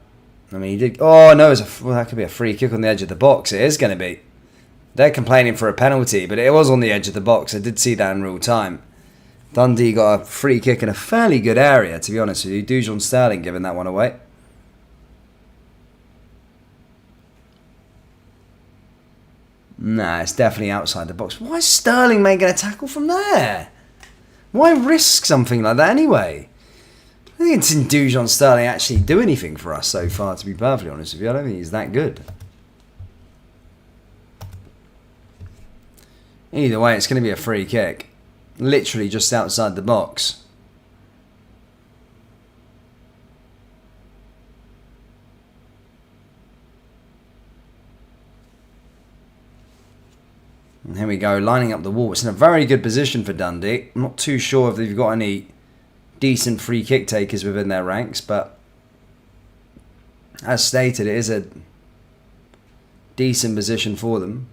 I mean, he did. Oh no, well, that could be a free kick on the edge of the box. It is going to be. They're complaining for a penalty, but it was on the edge of the box. I did see that in real time. Dundee got a free kick in a fairly good area, to be honest with you. Dujon Sterling giving that one away. Nah, it's definitely outside the box. Why is Sterling making a tackle from there? Why risk something like that anyway? I think it's in Dujon Sterling actually do anything for us so far, to be perfectly honest with you. I don't think he's that good. Either way, it's going to be a free kick. Literally just outside the box. And here we go, lining up the wall. It's in a very good position for Dundee. I'm not too sure if they've got any decent free kick takers within their ranks, but as stated, it is a decent position for them.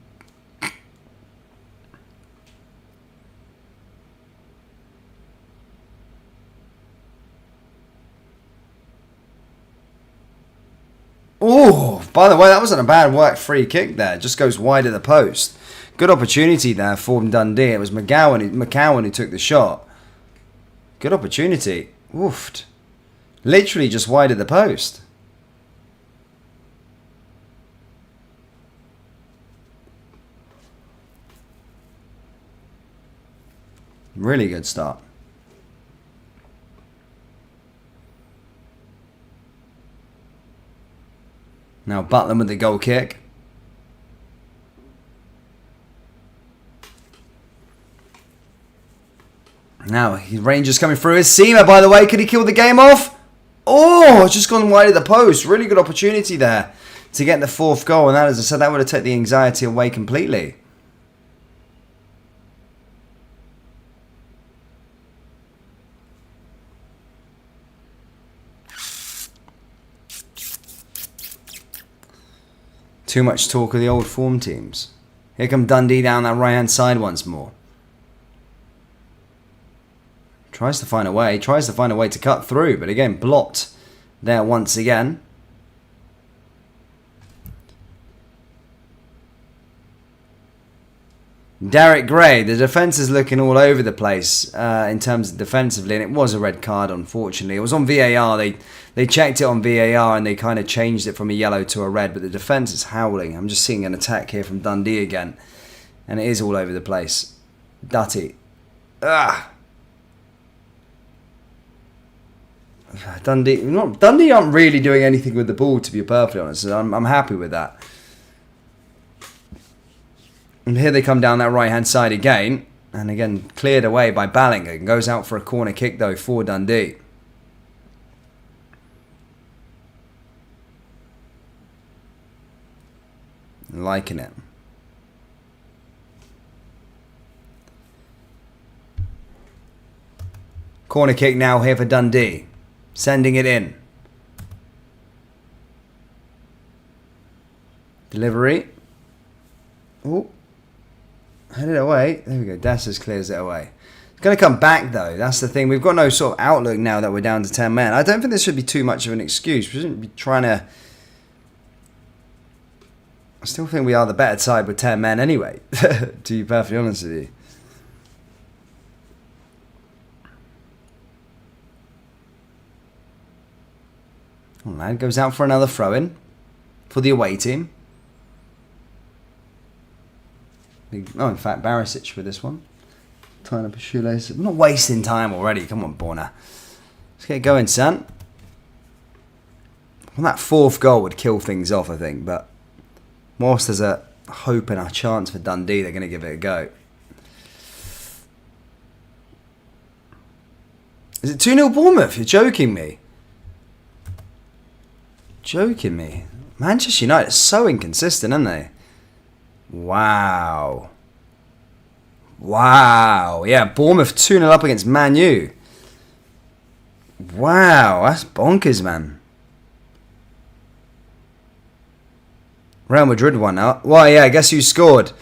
Oh, by the way, that wasn't a bad work free kick there. It just goes wide of the post. Good opportunity there for Dundee. It was McCowan who took the shot. Good opportunity. Woofed. Literally just wide of the post. Really good start. Now Butland with the goal kick. Now, Rangers coming through. Is Seema, by the way. Could he kill the game off? Oh, it's just gone wide of the post. Really good opportunity there to get the fourth goal. And that, as I said, that would have taken the anxiety away completely. Too much talk of the old form teams. Here come Dundee down that right-hand side once more. Tries to find a way to cut through, but again, blocked there once again. Derek Gray, the defence is looking all over the place in terms of defensively, and it was a red card, unfortunately. It was on VAR. They checked it on VAR and they kind of changed it from a yellow to a red, but the defence is howling. I'm just seeing an attack here from Dundee again, and it is all over the place. Dutty. Dundee aren't really doing anything with the ball, to be perfectly honest. I'm happy with that. And here they come down that right-hand side again. And again, cleared away by Ballinger. Goes out for a corner kick, though, for Dundee. Liking it. Corner kick now here for Dundee. Sending it in. Delivery. Oh. Headed away. There we go. Dessers clears it away. It's going to come back, though. That's the thing. We've got no sort of outlook now that we're down to 10 men. I don't think this should be too much of an excuse. We shouldn't be trying to... I still think we are the better side with 10 men anyway, to be perfectly honest with you. Oh, lad goes out for another throw-in for the away team. Oh, in fact, Barisic for this one. Tying up a shoelace. We're not wasting time already. Come on, Borna. Let's get going, son. Well, that fourth goal would kill things off, I think. But whilst there's a hope and a chance for Dundee, they're going to give it a go. Is it 2-0 Bournemouth? You're joking me. Joking me. Manchester United are so inconsistent, aren't they? Wow. Wow. Yeah, Bournemouth 2-0 up against Man U. Wow, that's bonkers, man. Real Madrid won now. Well, yeah, guess who scored?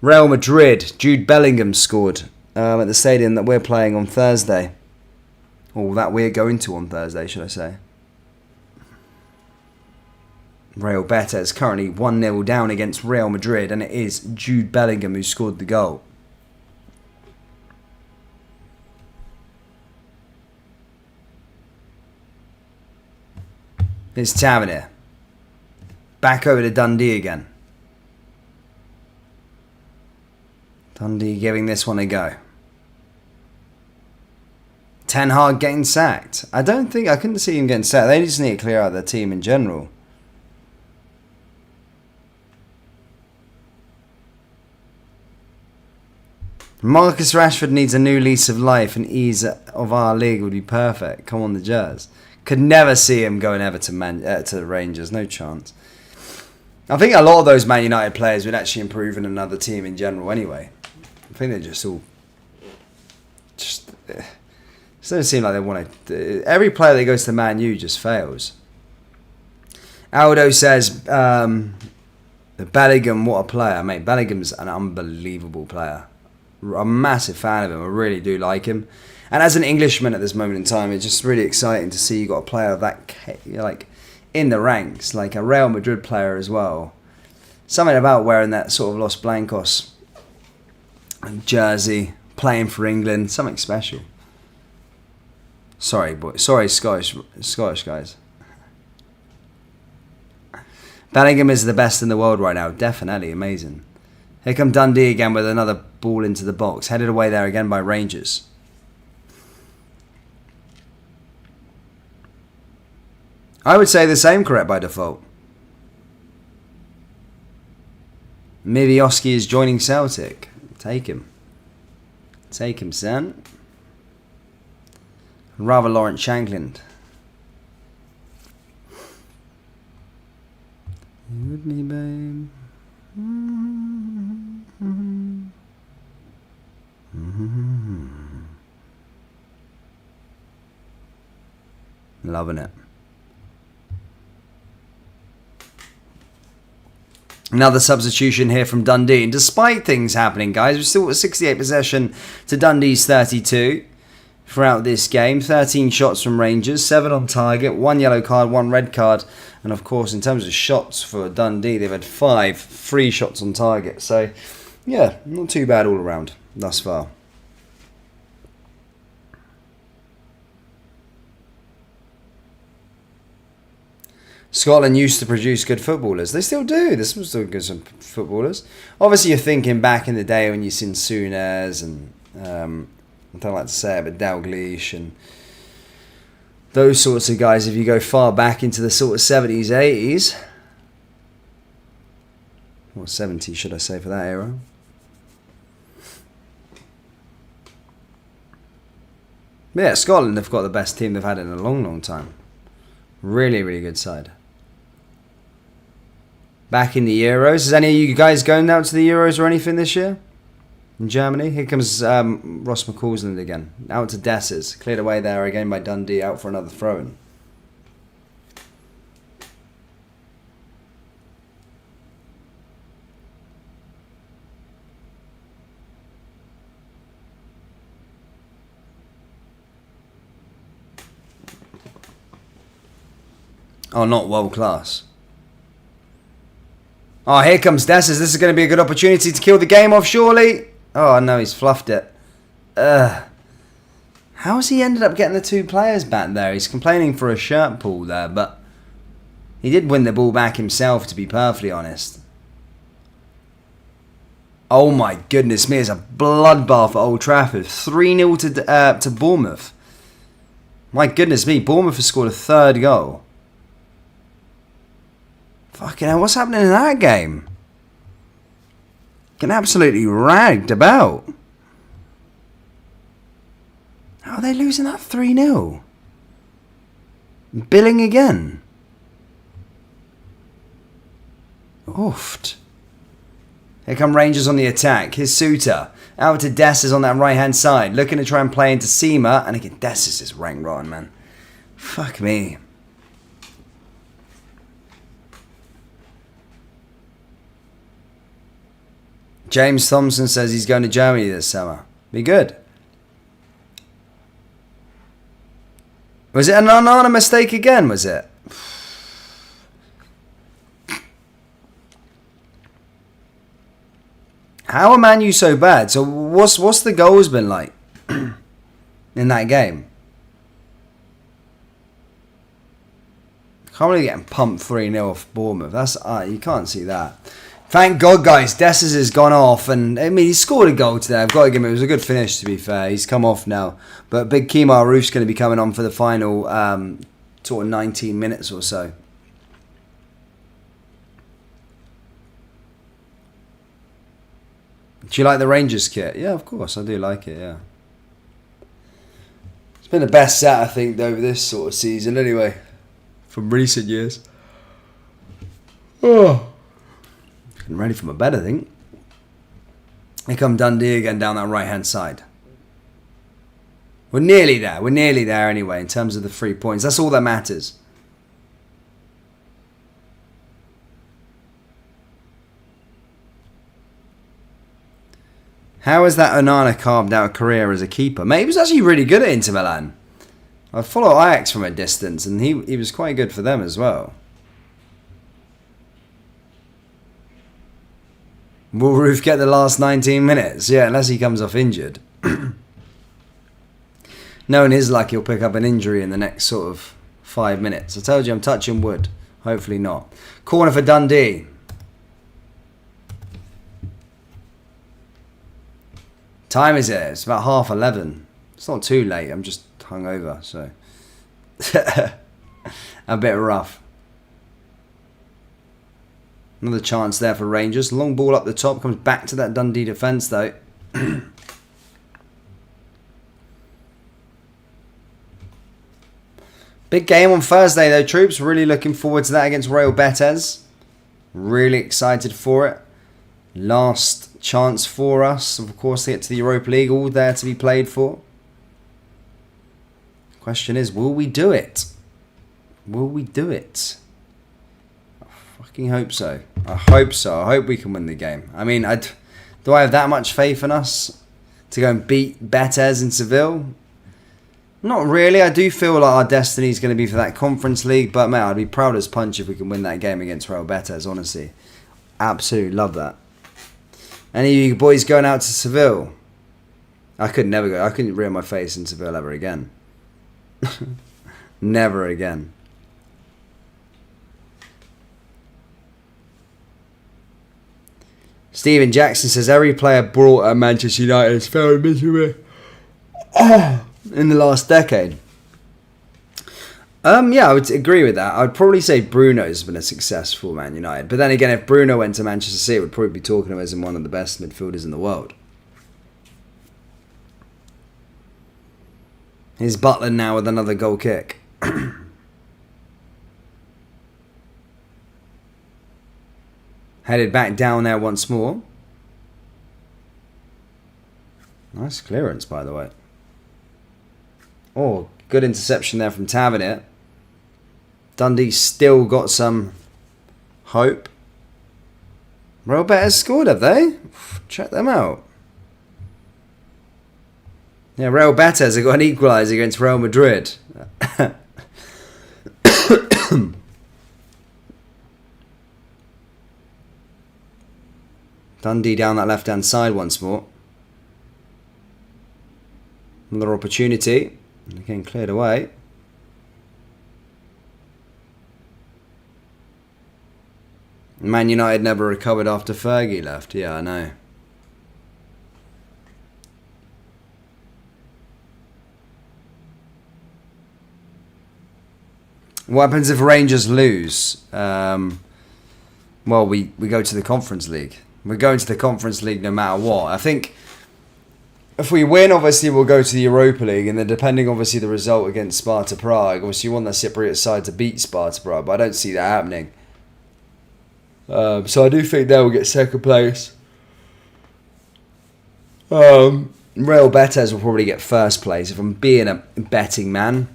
Real Madrid. Jude Bellingham scored at the stadium that we're playing on Thursday. Or that we're going to on Thursday, should I say. Real Betis currently 1-0 down against Real Madrid, and it is Jude Bellingham who scored the goal. It's Tavernier. Back over to Dundee again. Dundee giving this one a go. Ten Hag getting sacked. I couldn't see him getting sacked. They just need to clear out their team in general. Marcus Rashford needs a new lease of life, and ease of our league would be perfect. Come on, the Jazz. Could never see him going ever to the Rangers. No chance. I think a lot of those Man United players would actually improve in another team in general anyway. I think they're just all... It doesn't seem like they want to... Every player that goes to Man U just fails. Aldo says... Bellingham, what a player. Mate, Bellingham's an unbelievable player. I'm a massive fan of him. I really do like him. And as an Englishman at this moment in time, it's just really exciting to see you got a player of that, like, in the ranks, like a Real Madrid player as well. Something about wearing that sort of Los Blancos jersey, playing for England, something special. Sorry, boy. Sorry, Scottish guys. Bellingham is the best in the world right now. Definitely amazing. Here come Dundee again with another ball into the box. Headed away there again by Rangers. I would say the same correct by default. Mivioski is joining Celtic. Take him. Take him, son. Rather Lawrence Shankland. You with me, babe? Loving it. Another substitution here from Dundee. And despite things happening, guys, we're still at 68 possession to Dundee's 32 throughout this game. 13 shots from Rangers, 7 on target, 1 yellow card, 1 red card. And of course, in terms of shots for Dundee, they've had 3 shots on target. So, yeah, not too bad all around thus far. Scotland used to produce good footballers. They still do. There's still good some footballers. Obviously, you're thinking back in the day when you've seen Souness and, I don't like to say it, but Dalglish and those sorts of guys. If you go far back into the sort of 70s, 80s, or 70s, should I say, for that era. But yeah, Scotland have got the best team they've had in a long, long time. Really, really good side. Back in the Euros. Is any of you guys going out to the Euros or anything this year? In Germany? Here comes Ross McCausland again. Out to Dessers. Cleared away there again by Dundee. Out for another throw-in. Oh, not world class. Oh, here comes Dessers. This is going to be a good opportunity to kill the game off, surely. Oh, no, he's fluffed it. How has he ended up getting the 2 players back there? He's complaining for a shirt pull there, but he did win the ball back himself, to be perfectly honest. Oh, my goodness me. It's a bloodbath at Old Trafford. 3-0 to Bournemouth. My goodness me. Bournemouth has scored a 3rd goal. Fucking hell, what's happening in that game? Getting absolutely ragged about. How are they losing that 3-0? Billing again. Oofed. Here come Rangers on the attack. Here's Suter. Out to Dessers on that right-hand side. Looking to try and play into Seema. And again, Dessers is rank rotten, man. Fuck me. James Thompson says he's going to Germany this summer. Be good. Was it an Onana mistake again, was it? How are Man U so bad? So what's the goals been like in that game? Can't really get pumped 3-0 off Bournemouth. That's you can't see that. Thank God, guys. Dessers has gone off, and I mean he scored a goal today. I've got to give him. It was a good finish, to be fair. He's come off now, but Big Kemar Roof's going to be coming on for the final sort of 19 minutes or so. Do you like the Rangers kit? Yeah, of course I do like it. Yeah, it's been the best set I think over this sort of season, anyway, from recent years. Oh. Getting ready for my bed, I think. Here come Dundee again down that right-hand side. We're nearly there. We're nearly there anyway in terms of the 3 points. That's all that matters. How has that Onana carved out a career as a keeper? Mate, he was actually really good at Inter Milan. I follow Ajax from a distance, and he was quite good for them as well. Will Roof get the last 19 minutes? Yeah, unless he comes off injured. Knowing his luck, he'll pick up an injury in the next sort of 5 minutes. I told you I'm touching wood. Hopefully not. Corner for Dundee. Time is it? It's about 11:30. It's not too late. I'm just hungover, so a bit rough. Another chance there for Rangers. Long ball up the top. Comes back to that Dundee defence, though. Big game on Thursday, though, troops. Really looking forward to that against Real Betis. Really excited for it. Last chance for us, of course, to get to the Europa League. All there to be played for. Question is, will we do it? Will we do it? Fucking hope so. I hope so. I hope we can win the game. I mean, do I have that much faith in us to go and beat Betis in Seville? Not really. I do feel like our destiny is going to be for that Conference League, but man, I'd be proud as punch if we can win that game against Real Betis, honestly. Absolutely love that. Any of you boys going out to Seville? I could never go. I couldn't rear my face in Seville ever again. Never again. Stephen Jackson says every player brought at Manchester United has failed miserably in the last decade. Yeah, I would agree with that. I'd probably say Bruno's been a successful Man United. But then again, if Bruno went to Manchester City, we'd probably be talking of him as one of the best midfielders in the world. Here's Butler now with another goal kick. Headed back down there once more. Nice clearance, by the way. Oh, good interception there from Tavernier. Dundee still got some hope. Real Betis scored, have they? Check them out. Yeah, Real Betis have got an equalizer against Real Madrid. Dundee down that left-hand side once more. Another opportunity. Again, cleared away. Man United never recovered after Fergie left. Yeah, I know. What happens if Rangers lose? Well, we go to the Conference League. We're going to the Conference League no matter what. I think if we win, obviously we'll go to the Europa League, and then depending obviously the result against Sparta Prague, obviously you want the Cypriot side to beat Sparta Prague, but I don't see that happening. So I do think they will get second place. Real Betis will probably get first place if I'm being a betting man.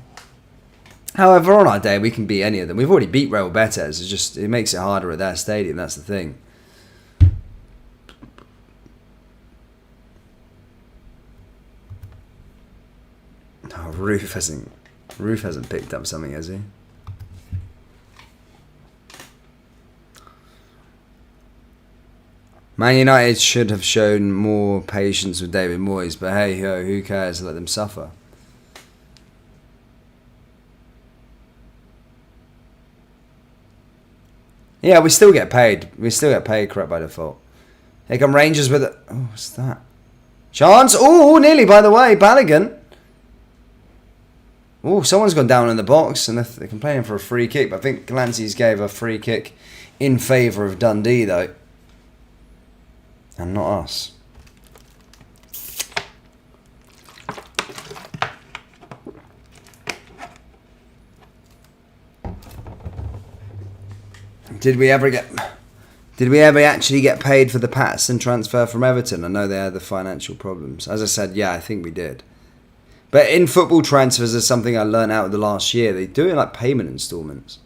However, on our day we can beat any of them. We've already beat Real Betis. It makes it harder at their stadium. That's the thing. Oh, Roof hasn't picked up something, has he? Man United should have shown more patience with David Moyes, but hey ho, who cares? Let them suffer. Yeah, we still get paid. We still get paid correct by default. Here come Rangers with it. Oh, what's that? Chance! Oh, nearly by the way, Balogun. Oh, someone's gone down in the box and they're complaining for a free kick. But I think Glancy's gave a free kick in favour of Dundee, though. And not us. Did we ever actually get paid for the Patterson transfer from Everton? I know they had the financial problems. As I said, yeah, I think we did. But in football transfers, is something I learned out of the last year. They do it like payment installments.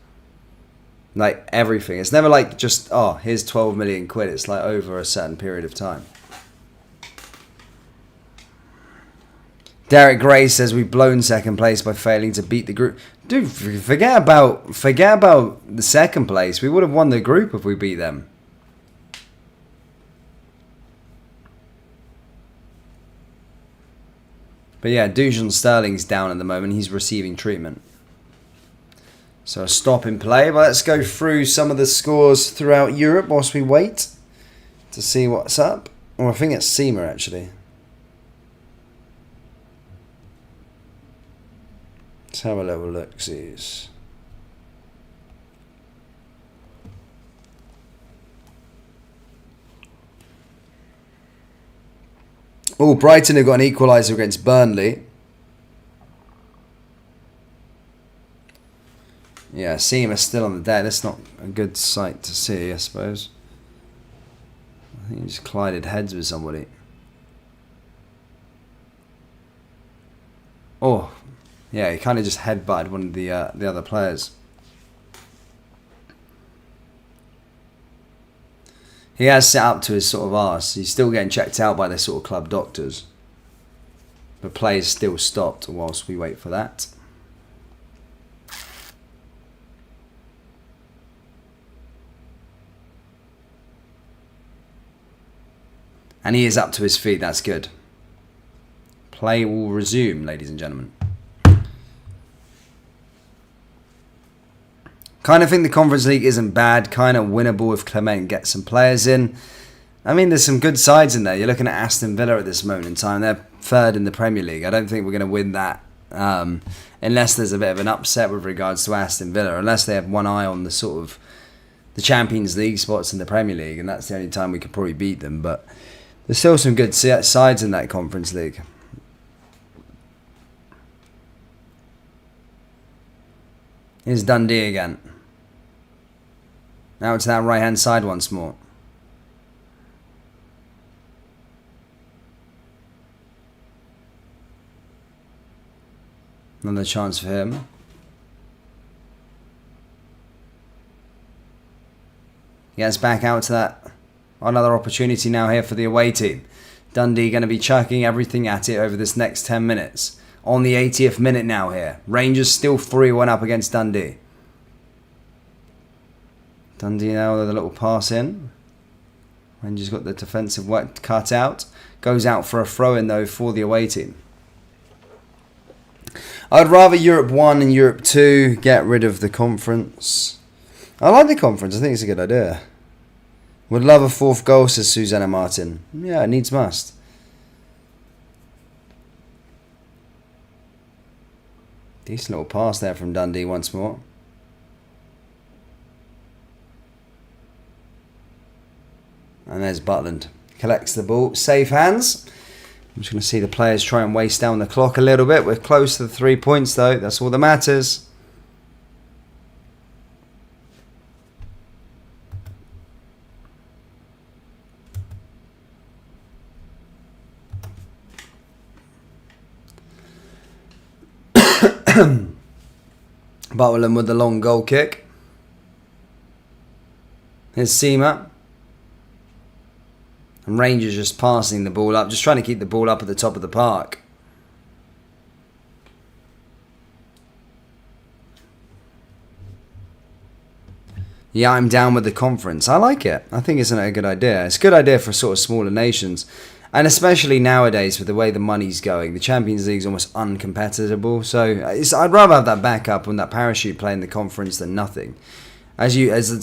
Like everything. It's never like just, oh, here's 12 million quid. It's like over a certain period of time. Derek Gray says we've blown second place by failing to beat the group. Dude, forget about the second place. We would have won the group if we beat them. But yeah, Dujon Sterling's down at the moment. He's receiving treatment. So a stop in play. But let's go through some of the scores throughout Europe whilst we wait to see what's up. Well, I think it's SEMA actually. Let's have a little look, see. Oh, Brighton have got an equaliser against Burnley. Yeah, SEMA still on the day. That's not a good sight to see, I suppose. I think he just collided heads with somebody. Oh, yeah, he kind of just headbutted one of the other players. He has set up to his sort of arse. He's still getting checked out by their sort of club doctors. But play is still stopped whilst we wait for that. And he is up to his feet. That's good. Play will resume, ladies and gentlemen. Kind of think the Conference League isn't bad. Kind of winnable if Clement gets some players in. I mean, there's some good sides in there. You're looking at Aston Villa at this moment in time. They're third in the Premier League. I don't think we're going to win that unless there's a bit of an upset with regards to Aston Villa. Unless they have one eye on the sort of the Champions League spots in the Premier League. And that's the only time we could probably beat them. But there's still some good sides in that Conference League. Here's Dundee again. Now it's that right-hand side once more. Another chance for him. He gets back out to that. Another opportunity now here for the away team. Dundee going to be chucking everything at it over this next 10 minutes. On the 80th minute now here. Rangers still 3-1 up against Dundee. Dundee now with a little pass in. Rangers got the defensive work cut out. Goes out for a throw-in though for the away team. I'd rather Europe 1 and Europe 2 get rid of the conference. I like the conference. I think it's a good idea. Would love a fourth goal, says Susanna Martin. Yeah, needs must. Decent little pass there from Dundee once more. And there's Butland. Collects the ball. Safe hands. I'm just going to see the players try and waste down the clock a little bit. We're close to the 3 points though. That's all that matters. Butland with the long goal kick. Here's Seema. And Rangers just passing the ball up. Just trying to keep the ball up at the top of the park. Yeah, I'm down with the conference. I like it. I think it's a good idea. It's a good idea for sort of smaller nations. And especially nowadays with the way the money's going. The Champions League's almost uncompetitable. So I'd rather have that backup and that parachute play in the conference than nothing. As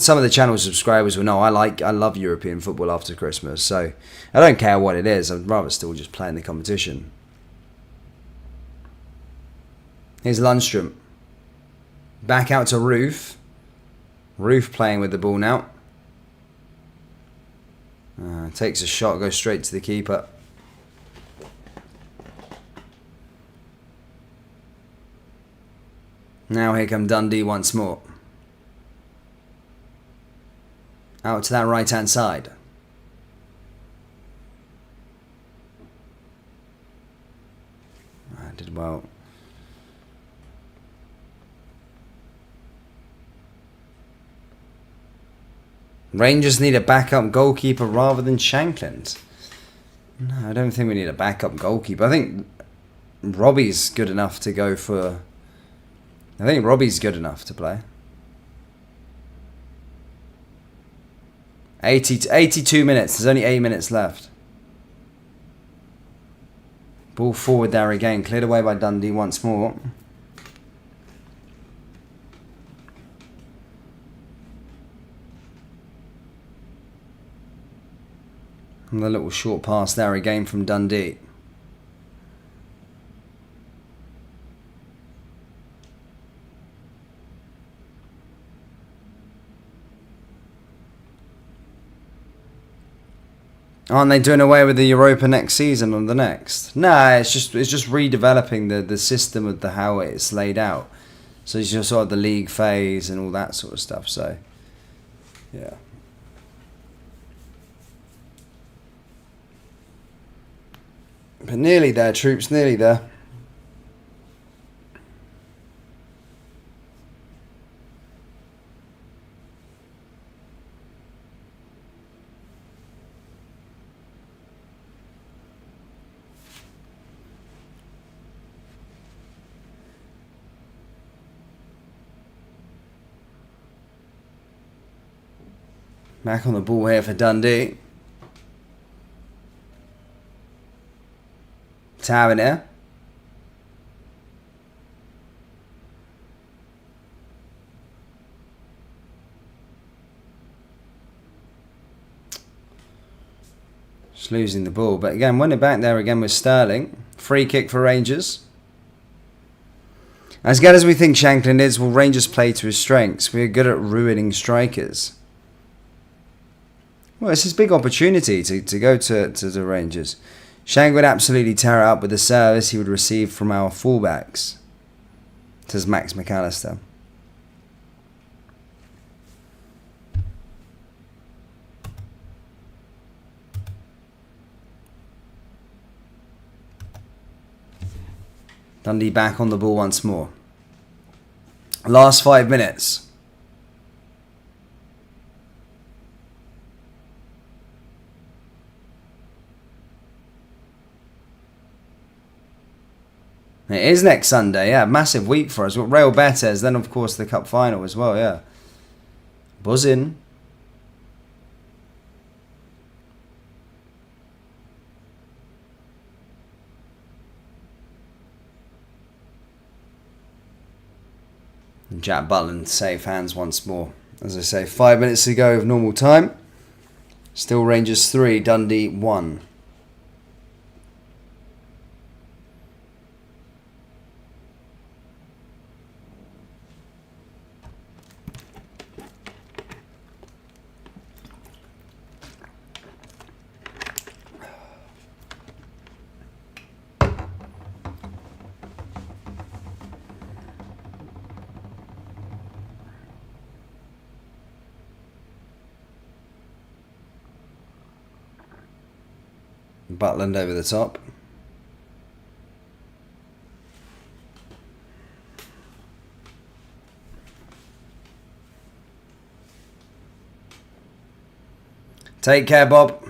some of the channel subscribers will know, I love European football after Christmas. So I don't care what it is. I'd rather still just play in the competition. Here's Lundstrom. Back out to Roof. Roof playing with the ball now. Takes a shot, goes straight to the keeper. Now here come Dundee once more. Out to that right-hand side. I did well. Rangers need a backup goalkeeper rather than Shankland. No, I don't think we need a backup goalkeeper. I think Robbie's good enough to go for... I think Robbie's good enough to play. 82 minutes. There's only 8 minutes left. Ball forward there again. Cleared away by Dundee once more. And a little short pass there again from Dundee. Aren't they doing away with the Europa next season or the next? Nah, it's just redeveloping the system of the how it's laid out. So it's just sort of the league phase and all that sort of stuff. So, yeah. But nearly there, troops, nearly there. Back on the ball here for Dundee. Tavernier. Just losing the ball. But again, winning back there again with Sterling. Free kick for Rangers. As good as we think Shankland is, will Rangers play to his strengths? We are good at ruining strikers. Well, it's his big opportunity to go to the Rangers. Shank would absolutely tear it up with the service he would receive from our fullbacks, says Max McAllister. Dundee back on the ball once more. Last 5 minutes. It is next Sunday, yeah. Massive week for us. We've got Real Betis, then of course the Cup final as well, yeah. Buzzing. Jack Butland safe hands once more. As I say, 5 minutes to go of normal time. Still Rangers 3, Dundee 1. Butland over the top. Take care, Bob.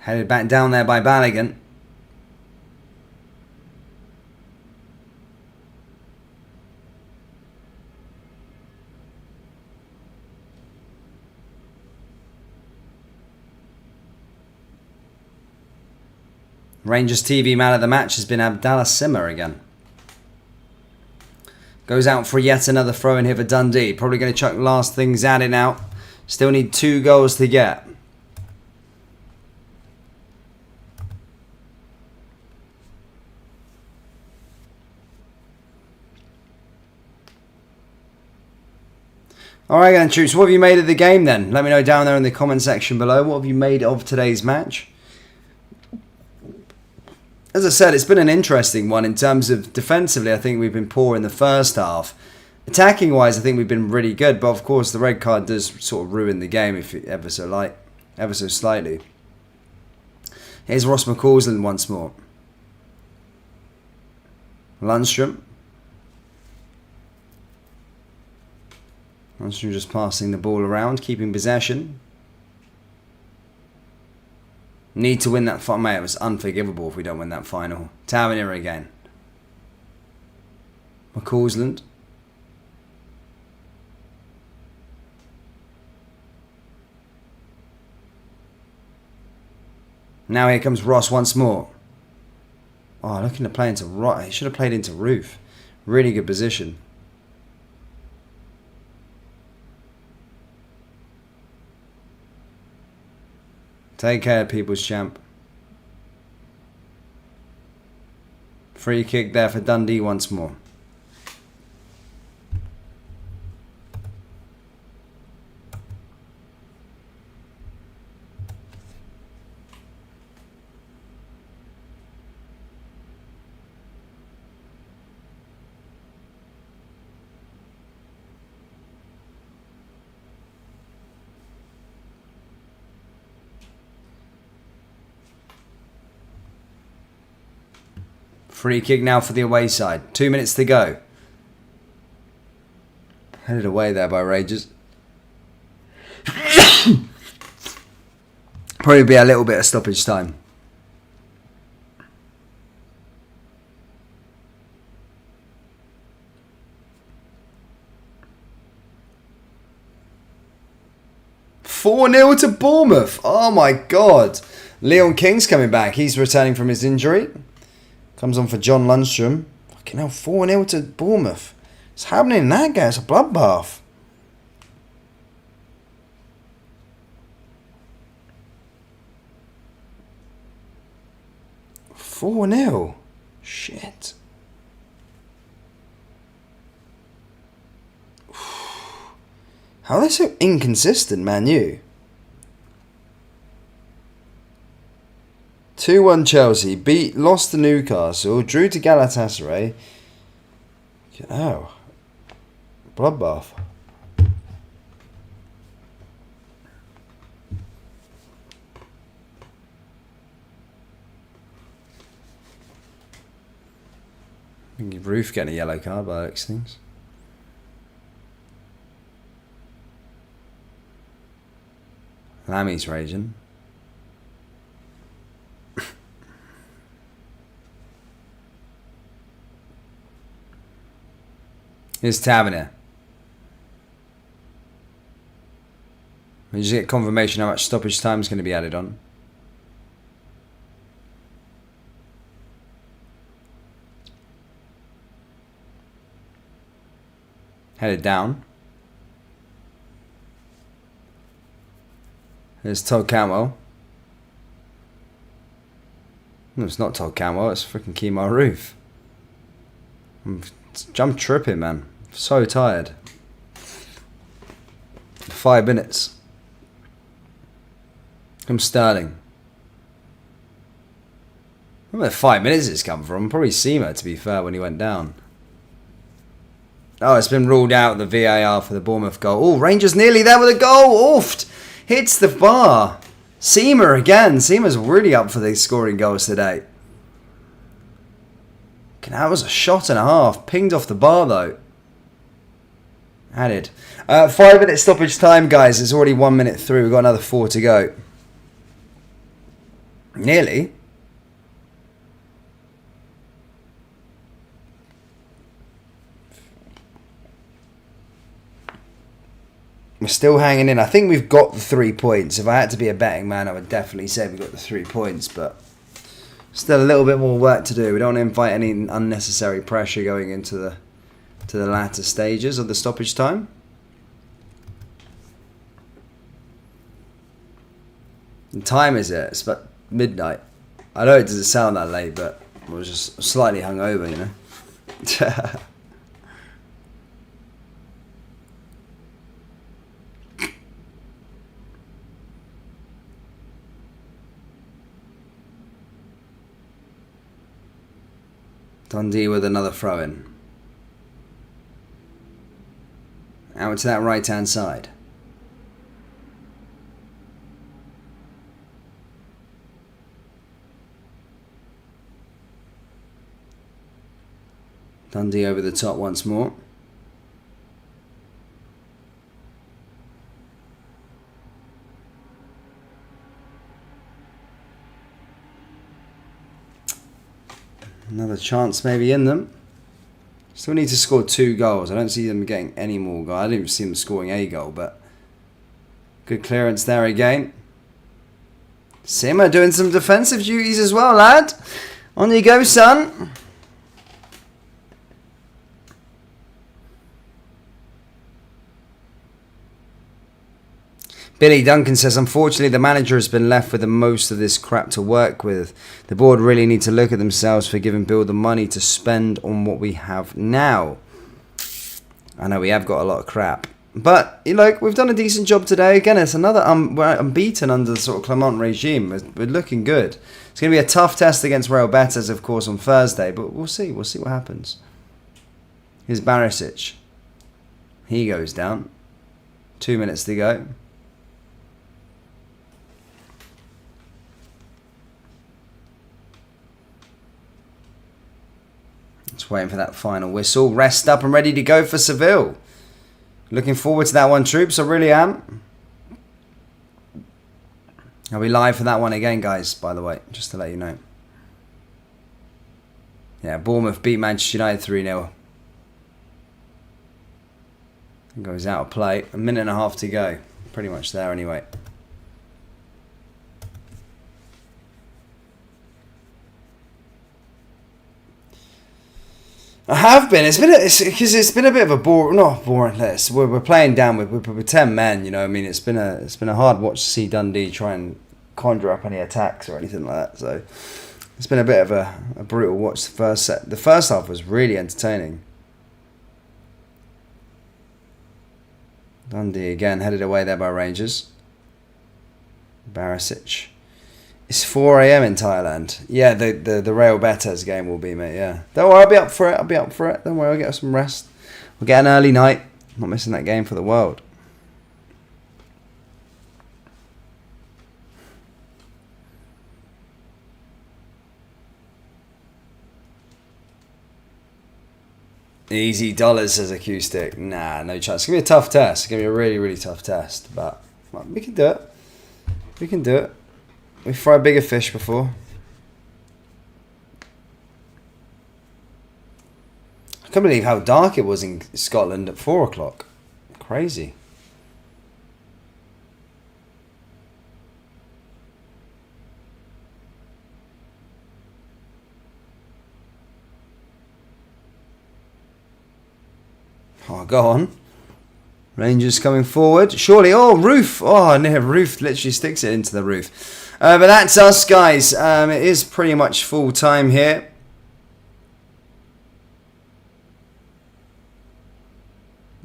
Headed back down there by Balogun. Rangers TV man of the match has been Abdallah Simmer again. Goes out for yet another throw in here for Dundee. Probably going to chuck last things at it now. Still need 2 goals to get. Alright then, troops. What have you made of the game then? Let me know down there in the comment section below. What have you made of today's match? As I said, it's been an interesting one in terms of defensively. I think we've been poor in the first half. Attacking wise, I think we've been really good. But of course, the red card does sort of ruin the game if it ever so slightly. Here's Ross McCausland once more. Lundstrom. Lundstrom just passing the ball around, keeping possession. Need to win that final. Mate, it was unforgivable if we don't win that final. Tavernier again. McCausland. Now here comes Ross once more. Oh, looking to play into right. He should have played into Roof. Really good position. Take care, People's Champ. Free kick there for Dundee once more. Free kick now for the away side. 2 minutes to go. Headed away there by Rangers. Probably be a little bit of stoppage time. 4-0 to Bournemouth. Oh my God. Leon King's coming back. He's returning from his injury. Comes on for John Lundstrom. Fucking hell, 4-0 to Bournemouth. What's happening in that game? It's a bloodbath. $4-0. Shit. How are they so inconsistent, Man U? 2-1 Chelsea. Lost to Newcastle. Drew to Galatasaray. Oh. Bloodbath. I think Roof getting a yellow card by Alex things. Lammy's raging. Here's Tavernier. We just get confirmation how much stoppage time is going to be added on. Headed down. There's Todd Cantwell. No, it's not Todd Cantwell, it's freaking Kemar Roof. I'm tripping, man. So tired. 5 minutes. Come Sterling. I don't know where 5 minutes it's come from. Probably Seamer, to be fair, when he went down. Oh, it's been ruled out, the VAR for the Bournemouth goal. Oh, Rangers nearly there with a goal. Oofed. Hits the bar. Seamer again. Seamer's really up for these scoring goals today. That was a shot and a half. Pinged off the bar, though. Added. 5 minute stoppage time, guys. It's already 1 minute through. We've got another 4 to go. Nearly. We're still hanging in. I think we've got the 3 points. If I had to be a betting man, I would definitely say we got the 3 points, but still a little bit more work to do. We don't want to invite any unnecessary pressure going into the latter stages of the stoppage time. What time is it? It's about midnight. I know it doesn't sound that late, but I was just slightly hungover, you know. Dundee with another throw-in. Out to that right-hand side. Dundee over the top once more. Another chance maybe in them. Still need to score 2 goals. I don't see them getting any more goals. I didn't even see them scoring a goal, but good clearance there again. Simmer doing some defensive duties as well, lad. On you go, son. Billy Duncan says, unfortunately, the manager has been left with the most of this crap to work with. The board really need to look at themselves for giving Bill the money to spend on what we have now. I know we have got a lot of crap. But, you know, we've done a decent job today. Again, it's another we're unbeaten under the sort of Clement regime. We're looking good. It's going to be a tough test against Real Betis, of course, on Thursday. But we'll see. We'll see what happens. Here's Barisic. He goes down. 2 minutes to go. Just waiting for that final whistle. Rest up and ready to go for Seville. Looking forward to that one, troops. I really am. I'll be live for that one again, guys, by the way, just to let you know. Yeah, Bournemouth beat Manchester United 3-0. Goes out of play. A minute and a half to go. pretty much there anyway. I have been. It's been a bit of a boring list. We're playing down with 10 men. You know, I mean, it's been a hard watch to see Dundee try and conjure up any attacks or anything like that. So it's been a bit of a brutal watch. The first set, the first half was really entertaining. Dundee again headed away there by Rangers. Barisic. It's 4 AM in Thailand. Yeah, the Real Betis game will be, mate. Yeah, don't worry, I'll be up for it. Don't worry, I'll get some rest. We'll get an early night. I'm not missing that game for the world. Easy dollars, says Acoustic. Nah, no chance. It's gonna be a tough test. It's gonna be a really, really tough test. But well, we can do it. We can do it. We've fried bigger fish before. I can't believe how dark it was in Scotland at 4 o'clock. Crazy. Oh, go on. Rangers coming forward. Surely. Oh, roof. Oh, no, roof literally sticks it into the roof. But that's us, guys. It is pretty much full time here.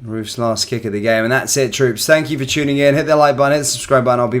Roof's last kick of the game. And that's it, troops. Thank you for tuning in. Hit the like button, hit the subscribe button. I'll be back.